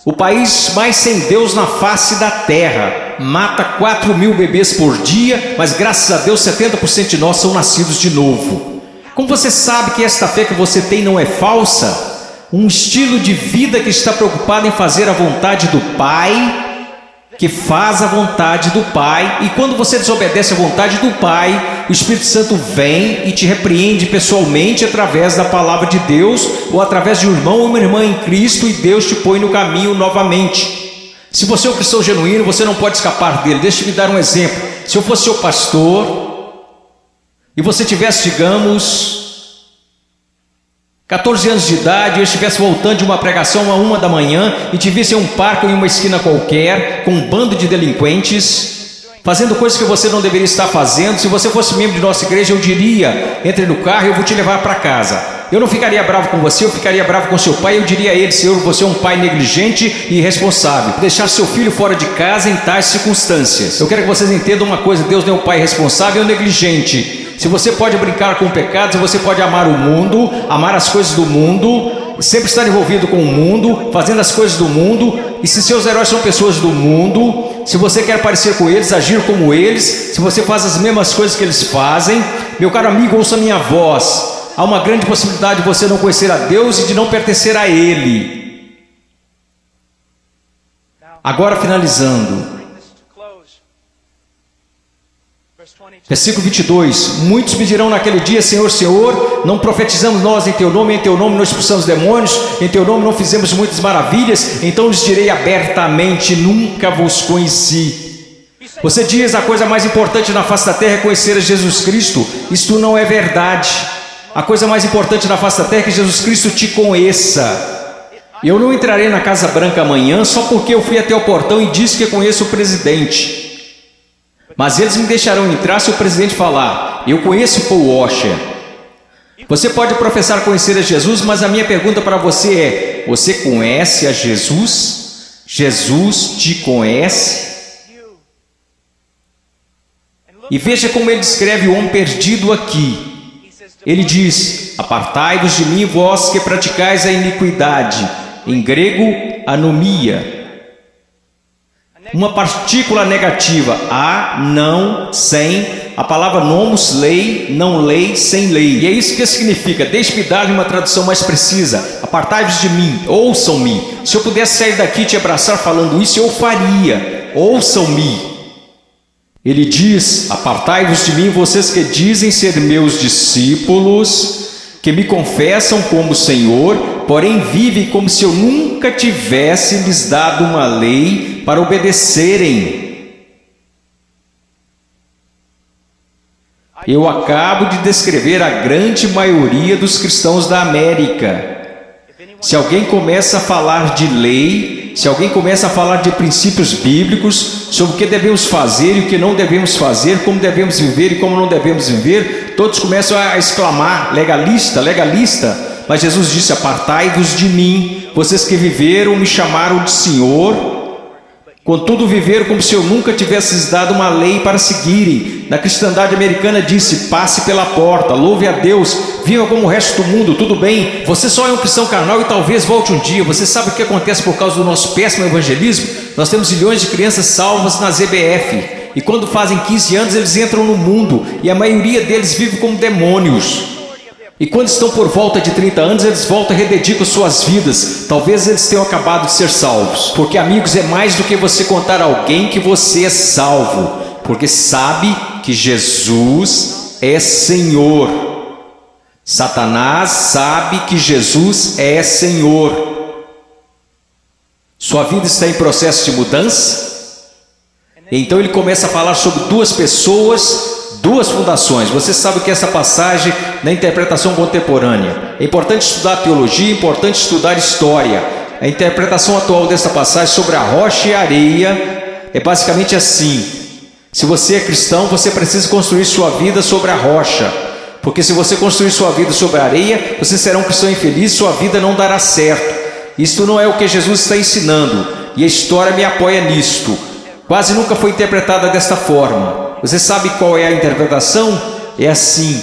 O país mais sem Deus na face da terra mata 4.000 bebês por dia, mas graças a Deus 70% de nós são nascidos de novo. Como você sabe que esta fé que você tem não é falsa? Um estilo de vida que está preocupado em fazer a vontade do Pai, que faz a vontade do Pai, e quando você desobedece a vontade do Pai, o Espírito Santo vem e te repreende pessoalmente através da palavra de Deus, ou através de um irmão ou uma irmã em Cristo, e Deus te põe no caminho novamente. Se você é um cristão genuíno, você não pode escapar dele. Deixa eu me dar um exemplo. Se eu fosse seu pastor, e você tivesse, digamos, 14 anos de idade, e eu estivesse voltando de uma pregação à 1 da manhã, e te visse em um parque ou em uma esquina qualquer, com um bando de delinquentes, fazendo coisas que você não deveria estar fazendo, se você fosse membro de nossa igreja, eu diria, entre no carro e eu vou te levar para casa. Eu não ficaria bravo com você, eu ficaria bravo com seu pai, eu diria a ele, Senhor, você é um pai negligente e irresponsável, deixar seu filho fora de casa em tais circunstâncias. Eu quero que vocês entendam uma coisa, Deus não é um pai irresponsável ou negligente. Se você pode brincar com o pecado, se você pode amar o mundo, amar as coisas do mundo, sempre estar envolvido com o mundo, fazendo as coisas do mundo, e se seus heróis são pessoas do mundo, se você quer parecer com eles, agir como eles, se você faz as mesmas coisas que eles fazem, meu caro amigo, ouça minha voz. Há uma grande possibilidade de você não conhecer a Deus e de não pertencer a Ele. Agora finalizando. Versículo 22. Muitos me dirão naquele dia: Senhor, Senhor, não profetizamos nós em Teu nome não expulsamos demônios, em Teu nome não fizemos muitas maravilhas? Então lhes direi abertamente: nunca vos conheci. Você diz: a coisa mais importante na face da terra é conhecer a Jesus Cristo. Isto não é verdade. A coisa mais importante na face da terra é que Jesus Cristo te conheça. Eu não entrarei na Casa Branca amanhã só porque eu fui até o portão e disse que conheço o presidente. Mas eles me deixarão entrar se o presidente falar: eu conheço Paul Washer. Você pode professar conhecer a Jesus, mas a minha pergunta para você é: você conhece a Jesus? Jesus te conhece? E veja como ele descreve o homem perdido aqui. Ele diz: apartai-vos de mim, vós que praticais a iniquidade. Em grego, anomia. Uma partícula negativa, a, não, sem. A palavra nomos, lei, não lei, sem lei. E é isso que significa. Deixe-me dar uma tradução mais precisa. Apartai-vos de mim, ouçam-me. Se eu pudesse sair daqui e te abraçar falando isso, eu faria. Ouçam-me. Ele diz: apartai-vos de mim, vocês que dizem ser meus discípulos, que me confessam como Senhor, porém vivem como se eu nunca tivesse lhes dado uma lei para obedecerem. Eu acabo de descrever a grande maioria dos cristãos da América. Se alguém começa a falar de lei, se alguém começa a falar de princípios bíblicos, sobre o que devemos fazer e o que não devemos fazer, como devemos viver e como não devemos viver, todos começam a exclamar: legalista, legalista. Mas Jesus disse: apartai-vos de mim, vocês que viveram, me chamaram de Senhor, contudo viveram como se eu nunca tivesse lhes dado uma lei para seguirem. Na cristandade americana disse: passe pela porta, louve a Deus, viva como o resto do mundo, tudo bem, você só é um cristão carnal e talvez volte um dia. Você sabe o que acontece por causa do nosso péssimo evangelismo? Nós temos milhões de crianças salvas na ZBF, e quando fazem 15 anos eles entram no mundo, e a maioria deles vive como demônios. E quando estão por volta de 30 anos, eles voltam e rededicam suas vidas. Talvez eles tenham acabado de ser salvos. Porque, amigos, é mais do que você contar a alguém que você é salvo. Porque sabe que Jesus é Senhor. Satanás sabe que Jesus é Senhor. Sua vida está em processo de mudança? Então ele começa a falar sobre duas pessoas, duas fundações. Você sabe o que é essa passagem na interpretação contemporânea. É importante estudar teologia, é importante estudar história. A interpretação atual dessa passagem sobre a rocha e a areia é basicamente assim: se você é cristão, você precisa construir sua vida sobre a rocha, porque se você construir sua vida sobre a areia, você será um cristão infeliz, sua vida não dará certo. Isto não é o que Jesus está ensinando, e a história me apoia nisto. Quase nunca foi interpretada desta forma. Você sabe qual é a interpretação? É assim: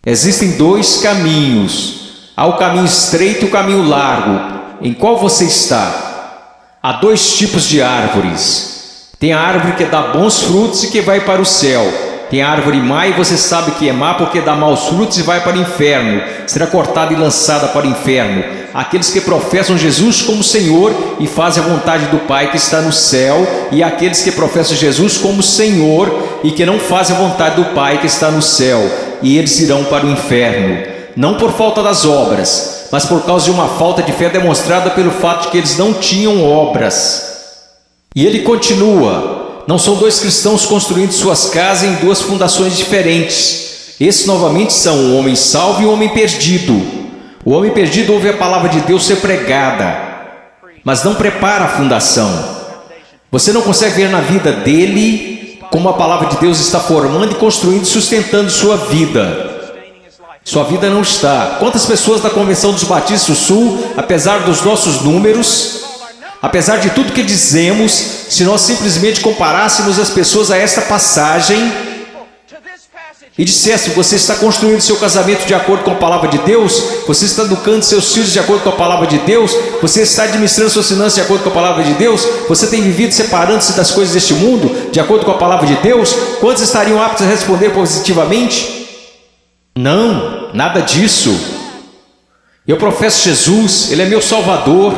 existem dois caminhos. Há o caminho estreito e o caminho largo. Em qual você está? Há dois tipos de árvores. Tem a árvore que dá bons frutos e que vai para o céu. Tem a árvore má, e você sabe que é má porque dá maus frutos e vai para o inferno. Será cortada e lançada para o inferno. Aqueles que professam Jesus como Senhor e fazem a vontade do Pai que está no céu, e aqueles que professam Jesus como Senhor e que não fazem a vontade do Pai que está no céu, e eles irão para o inferno, não por falta das obras, mas por causa de uma falta de fé demonstrada pelo fato de que eles não tinham obras. E ele continua: não são dois cristãos construindo suas casas em duas fundações diferentes. Esses novamente são o homem salvo e o homem perdido. O homem perdido ouve a palavra de Deus ser pregada, mas não prepara a fundação. Você não consegue ver na vida dele como a palavra de Deus está formando e construindo e sustentando sua vida. Sua vida não está. Quantas pessoas da Convenção dos Batistas do Sul, apesar dos nossos números, apesar de tudo que dizemos, se nós simplesmente comparássemos as pessoas a esta passagem e dissesse: você está construindo seu casamento de acordo com a palavra de Deus, você está educando seus filhos de acordo com a palavra de Deus, você está administrando suas finanças de acordo com a palavra de Deus, você tem vivido separando-se das coisas deste mundo de acordo com a palavra de Deus, quantos estariam aptos a responder positivamente? Não, nada disso. Eu professo Jesus, Ele é meu Salvador.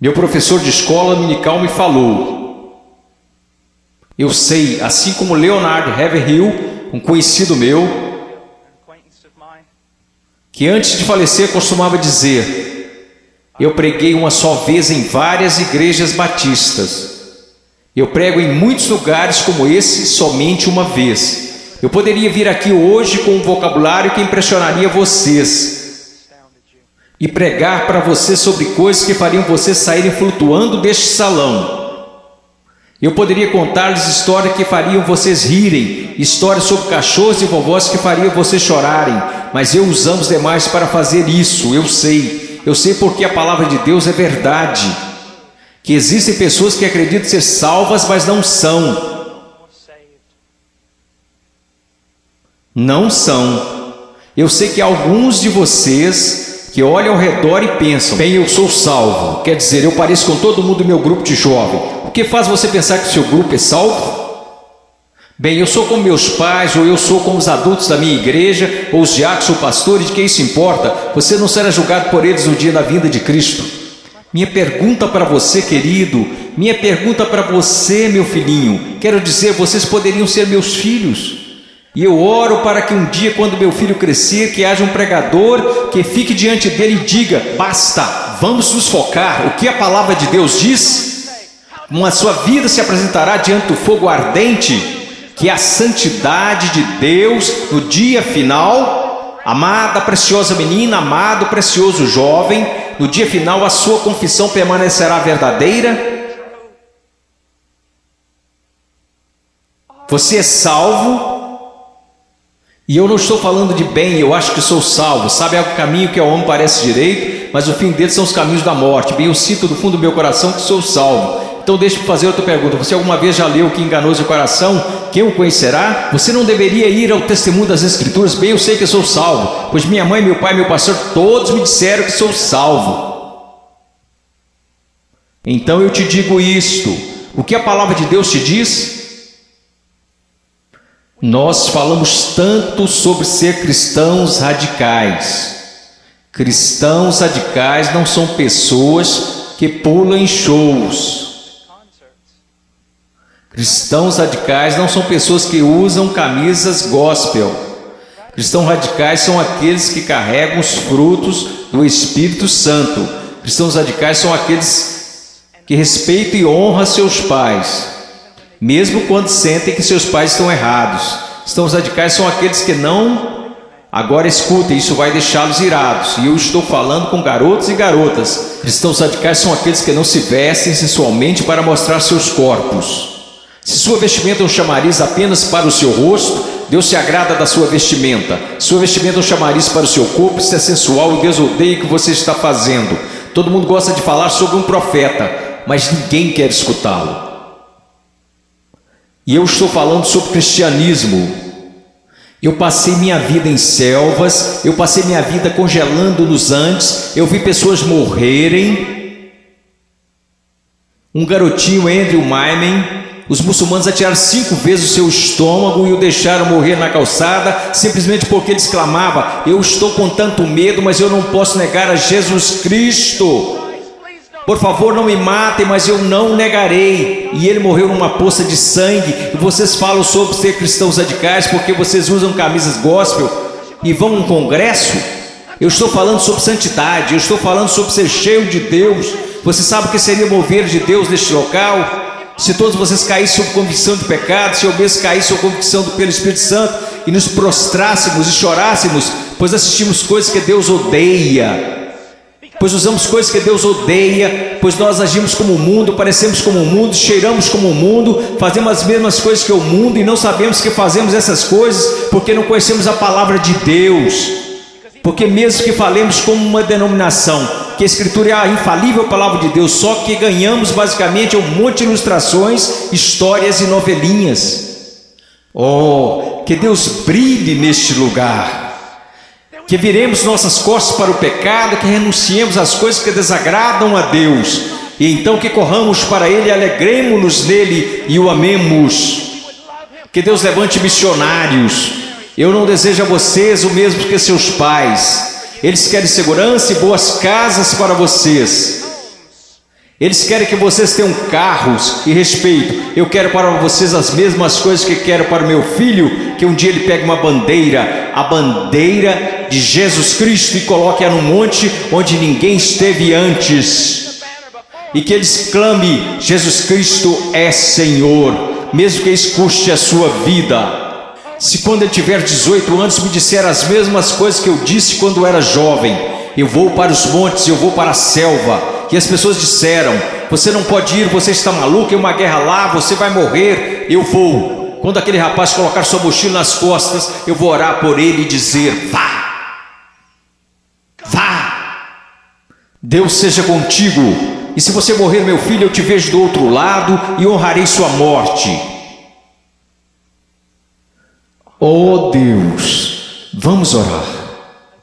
Meu professor de escola dominical me falou: Eu sei, assim como Leonard Haverhill, um conhecido meu, que antes de falecer costumava dizer: eu preguei uma só vez em várias igrejas batistas. Eu prego em muitos lugares como esse somente uma vez. Eu poderia vir aqui hoje com um vocabulário que impressionaria vocês e pregar para vocês sobre coisas que fariam vocês saírem flutuando deste salão. Eu poderia contar-lhes histórias que fariam vocês rirem, histórias sobre cachorros e vovós que fariam vocês chorarem, mas eu usamos demais para fazer isso. Eu sei porque a palavra de Deus é verdade, que existem pessoas que acreditam ser salvas, mas não são. Não são. Eu sei que alguns de vocês que olham ao redor e pensam: bem, eu sou salvo, quer dizer, eu pareço com todo mundo do meu grupo de jovem. O que faz você pensar que o seu grupo é salvo? Bem, eu sou como meus pais, ou eu sou como os adultos da minha igreja, ou os diáconos ou pastores, de que isso importa? Você não será julgado por eles no dia da vinda de Cristo. Minha pergunta para você, querido, minha pergunta para você, meu filhinho, quero dizer, vocês poderiam ser meus filhos. E eu oro para que um dia, quando meu filho crescer, que haja um pregador que fique diante dele e diga: basta, vamos nos focar. O que a palavra de Deus diz? Como a sua vida se apresentará diante do fogo ardente, que é a santidade de Deus no dia final. Amada, preciosa menina, amado, precioso jovem, no dia final a sua confissão permanecerá verdadeira. Você é salvo. E eu não estou falando de bem, eu acho que sou salvo. Sabe, é o caminho que ao homem parece direito, mas o fim dele são os caminhos da morte. Bem, eu sinto do fundo do meu coração que sou salvo. Então deixe-me fazer outra pergunta: você alguma vez já leu Que Enganoso é o Coração? Quem o conhecerá? Você não deveria ir ao testemunho das Escrituras? Bem, eu sei que sou salvo, pois minha mãe, meu pai, meu pastor, todos me disseram que sou salvo. Então eu te digo isto: o que a palavra de Deus te diz? Nós falamos tanto sobre ser cristãos radicais. Cristãos radicais não são pessoas que pulam em shows. Cristãos radicais não são pessoas que usam camisas gospel. Cristãos radicais são aqueles que carregam os frutos do Espírito Santo. Cristãos radicais são aqueles que respeitam e honram seus pais, mesmo quando sentem que seus pais estão errados. Cristãos radicais são aqueles que não... Agora escutem, isso vai deixá-los irados. E eu estou falando com garotos e garotas. Cristãos radicais são aqueles que não se vestem sensualmente para mostrar seus corpos. Se sua vestimenta é um chamariz apenas para o seu rosto, Deus se agrada da sua vestimenta. Sua vestimenta é um chamariz para o seu corpo, isso é sensual e Deus odeia o que você está fazendo. Todo mundo gosta de falar sobre um profeta, mas ninguém quer escutá-lo. E eu estou falando sobre cristianismo. Eu passei minha vida em selvas, eu passei minha vida congelando nos Andes, eu vi pessoas morrerem. Um garotinho, Andrew Myman, os muçulmanos atiraram 5 vezes o seu estômago e o deixaram morrer na calçada, simplesmente porque ele exclamava: eu estou com tanto medo, mas eu não posso negar a Jesus Cristo. Por favor, não me matem, mas eu não negarei. E ele morreu numa poça de sangue. E vocês falam sobre ser cristãos radicais porque vocês usam camisas gospel e vão a um congresso? Eu estou falando sobre santidade, eu estou falando sobre ser cheio de Deus. Você sabe o que seria mover de Deus neste local? Se todos vocês caíssem sob convicção de pecado, se eu mesmo caísse sob convicção pelo Espírito Santo e nos prostrássemos e chorássemos, pois assistimos coisas que Deus odeia, pois usamos coisas que Deus odeia, pois nós agimos como o mundo, parecemos como o mundo, cheiramos como o mundo, fazemos as mesmas coisas que o mundo e não sabemos que fazemos essas coisas porque não conhecemos a palavra de Deus. Porque mesmo que falemos como uma denominação, que a Escritura é a infalível palavra de Deus, só que ganhamos basicamente um monte de ilustrações, histórias e novelinhas. Oh, que Deus brilhe neste lugar, que viremos nossas costas para o pecado, que renunciemos às coisas que desagradam a Deus, e então que corramos para Ele, alegremos-nos nele e o amemos. Que Deus levante missionários. Eu não desejo a vocês o mesmo que seus pais. Eles querem segurança e boas casas para vocês. Eles querem que vocês tenham carros e respeito. Eu quero para vocês as mesmas coisas que quero para o meu filho, que um dia ele pegue uma bandeira, a bandeira de Jesus Cristo, e coloque-a num monte onde ninguém esteve antes, e que eles clame: Jesus Cristo é Senhor, mesmo que isso custe a sua vida. Se quando ele tiver 18 anos me disser as mesmas coisas que eu disse quando era jovem, eu vou para os montes, eu vou para a selva, e as pessoas disseram: você não pode ir, você está maluco, é uma guerra lá, você vai morrer. Eu vou. Quando aquele rapaz colocar sua mochila nas costas, eu vou orar por ele e dizer: vá, vá, Deus seja contigo, e se você morrer, meu filho, eu te vejo do outro lado e honrarei sua morte. Oh Deus, vamos orar,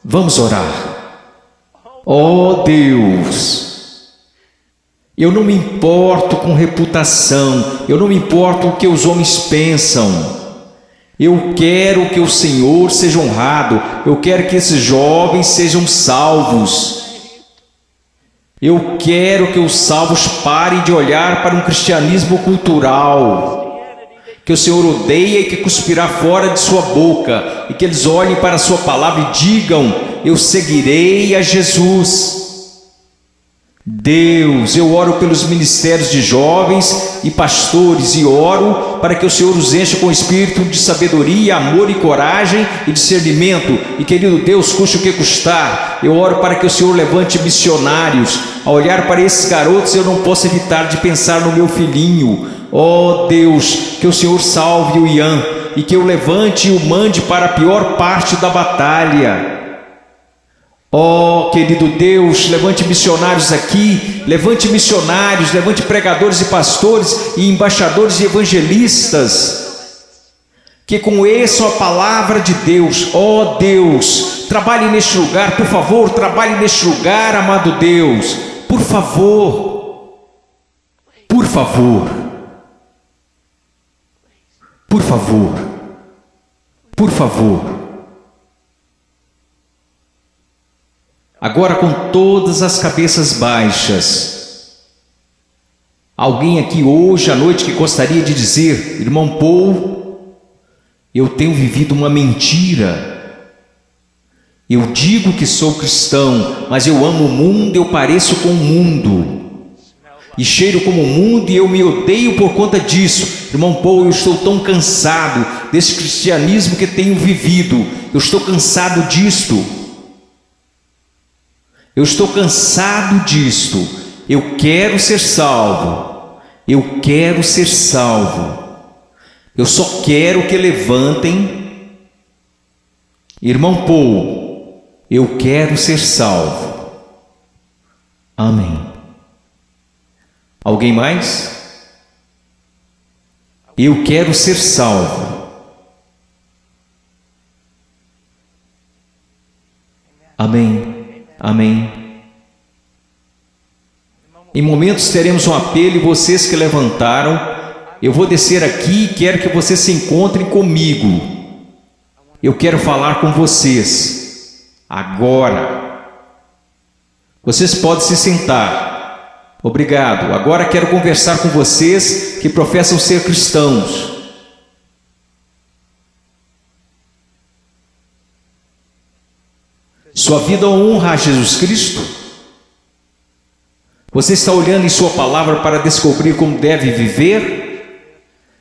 vamos orar. Oh Deus, eu não me importo com reputação, eu não me importo com o que os homens pensam. Eu quero que o Senhor seja honrado, eu quero que esses jovens sejam salvos. Eu quero que os salvos parem de olhar para um cristianismo cultural, que o Senhor odeia e que cuspirá fora de sua boca, e que eles olhem para a sua palavra e digam: eu seguirei a Jesus. Deus, eu oro pelos ministérios de jovens e pastores, e oro para que o Senhor os encha com espírito de sabedoria, amor e coragem e discernimento, e querido Deus, custe o que custar, eu oro para que o Senhor levante missionários. Ao olhar para esses garotos, eu não posso evitar de pensar no meu filhinho. Oh Deus, que o Senhor salve o Ian, e que eu levante e o mande para a pior parte da batalha. Oh, querido Deus, levante missionários aqui, levante missionários, levante pregadores e pastores e embaixadores e evangelistas, que conheçam a palavra de Deus. Oh Deus, trabalhe neste lugar, por favor, trabalhe neste lugar, amado Deus, por favor, por favor, por favor, por favor. Agora, com todas as cabeças baixas, alguém aqui hoje à noite que gostaria de dizer: irmão Paul, eu tenho vivido uma mentira. Eu digo que sou cristão, mas eu amo o mundo, eu pareço com o mundo, e cheiro como o mundo, e eu me odeio por conta disso. Irmão Paul, eu estou tão cansado desse cristianismo que tenho vivido, eu estou cansado disto. Eu estou cansado disto. Eu quero ser salvo. Eu quero ser salvo. Eu só quero que levantem. Irmão Paul, eu quero ser salvo. Amém. Alguém mais? Eu quero ser salvo. Amém. Amém. Em momentos teremos um apelo, e vocês que levantaram, eu vou descer aqui e quero que vocês se encontrem comigo. Eu quero falar com vocês agora. Vocês podem se sentar. Obrigado. Agora quero conversar com vocês que professam ser cristãos. Sua vida honra a Jesus Cristo? Você está olhando em sua palavra para descobrir como deve viver?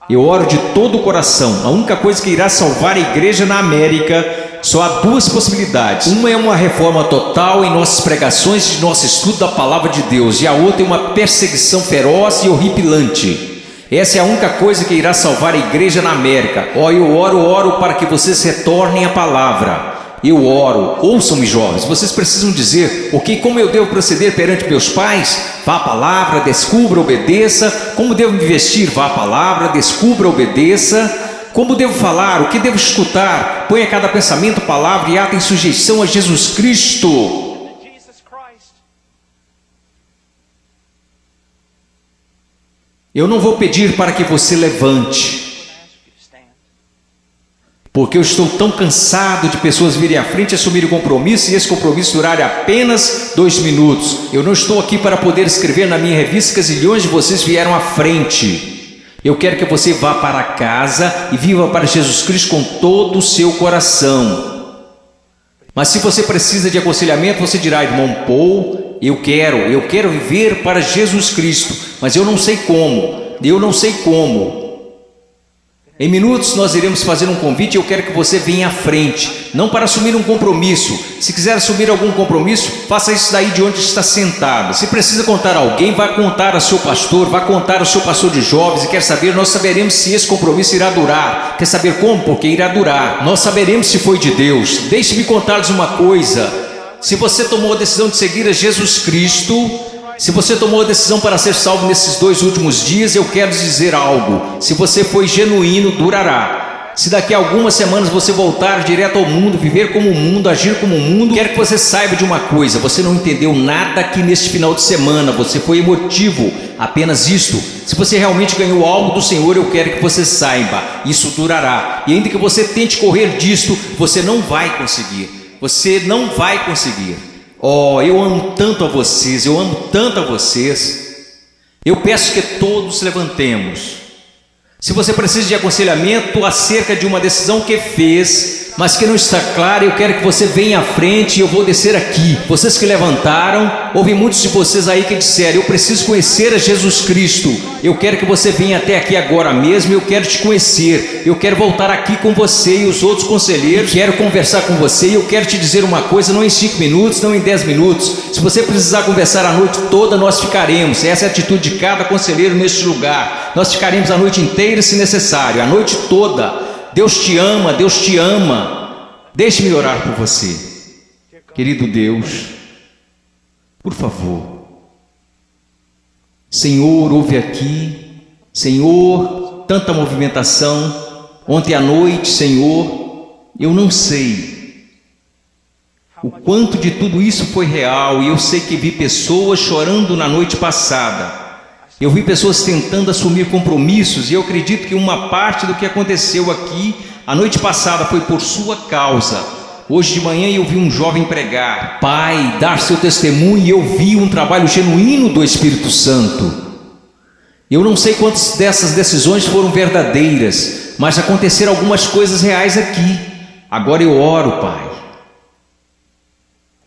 Eu oro de todo o coração. A única coisa que irá salvar a igreja na América, só há duas possibilidades. Uma é uma reforma total em nossas pregações e nosso estudo da palavra de Deus, e a outra é uma perseguição feroz e horripilante. Essa é a única coisa que irá salvar a igreja na América. Eu oro para que vocês retornem à palavra. Eu oro, ouçam-me jovens, vocês precisam dizer: ok, como eu devo proceder perante meus pais? Vá à palavra, descubra, obedeça. Como devo me vestir? Vá à palavra, descubra, obedeça. Como devo falar? O que devo escutar? Ponha cada pensamento, palavra e ato em sujeição a Jesus Cristo. Eu não vou pedir para que você levante. Porque eu estou tão cansado de pessoas virem à frente e assumirem o compromisso e esse compromisso durar apenas 2 minutos. Eu não estou aqui para poder escrever na minha revista que zilhões de vocês vieram à frente. Eu quero que você vá para casa e viva para Jesus Cristo com todo o seu coração. Mas se você precisa de aconselhamento, você dirá: irmão Paul, eu quero viver para Jesus Cristo, mas eu não sei como. Em minutos nós iremos fazer um convite e eu quero que você venha à frente, não para assumir um compromisso. Se quiser assumir algum compromisso, faça isso daí de onde está sentado. Se precisa contar a alguém, vá contar ao seu pastor, vá contar ao seu pastor de jovens. E quer saber, nós saberemos se esse compromisso irá durar. Quer saber como? Porque irá durar. Nós saberemos se foi de Deus. Deixe-me contar-lhes uma coisa. Se você tomou a decisão de seguir a Jesus Cristo, se você tomou a decisão para ser salvo nesses 2 últimos dias, eu quero dizer algo: se você foi genuíno, durará. Se daqui a algumas semanas você voltar direto ao mundo, viver como o mundo, agir como o mundo, quero que você saiba de uma coisa: você não entendeu nada aqui neste final de semana, você foi emotivo, apenas isto. Se você realmente ganhou algo do Senhor, eu quero que você saiba, isso durará. E ainda que você tente correr disto, você não vai conseguir. Você não vai conseguir. Oh, eu amo tanto a vocês, Eu peço que todos levantemos. Se você precisa de aconselhamento acerca de uma decisão que fez, mas que não está clara, eu quero que você venha à frente e eu vou descer aqui. Vocês que levantaram, houve muitos de vocês aí que disseram: eu preciso conhecer a Jesus Cristo. Eu quero que você venha até aqui agora mesmo, eu quero te conhecer. Eu quero voltar aqui com você e os outros conselheiros. Quero conversar com você e eu quero te dizer uma coisa, não em 5 minutos, não em 10 minutos. Se você precisar conversar a noite toda, nós ficaremos. Essa é a atitude de cada conselheiro neste lugar. Nós ficaremos a noite inteira se necessário, a noite toda. Deus te ama, Deus te ama. Deixe-me orar por você. Querido Deus, por favor, Senhor, ouve aqui. Senhor, tanta movimentação. Ontem à noite, Senhor, eu não sei o quanto de tudo isso foi real. E eu sei que vi pessoas chorando na noite passada. Eu vi pessoas tentando assumir compromissos e eu acredito que uma parte do que aconteceu aqui a noite passada foi por sua causa. Hoje de manhã eu vi um jovem pregar, Pai, dar seu testemunho, e eu vi um trabalho genuíno do Espírito Santo. Eu não sei quantas dessas decisões foram verdadeiras, mas aconteceram algumas coisas reais aqui. Agora eu oro, Pai.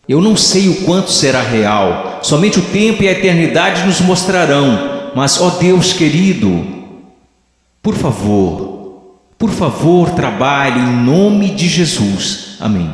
Eu não sei o quanto será real, somente o tempo e a eternidade nos mostrarão. Mas, ó Deus querido, por favor, trabalhe em nome de Jesus. Amém.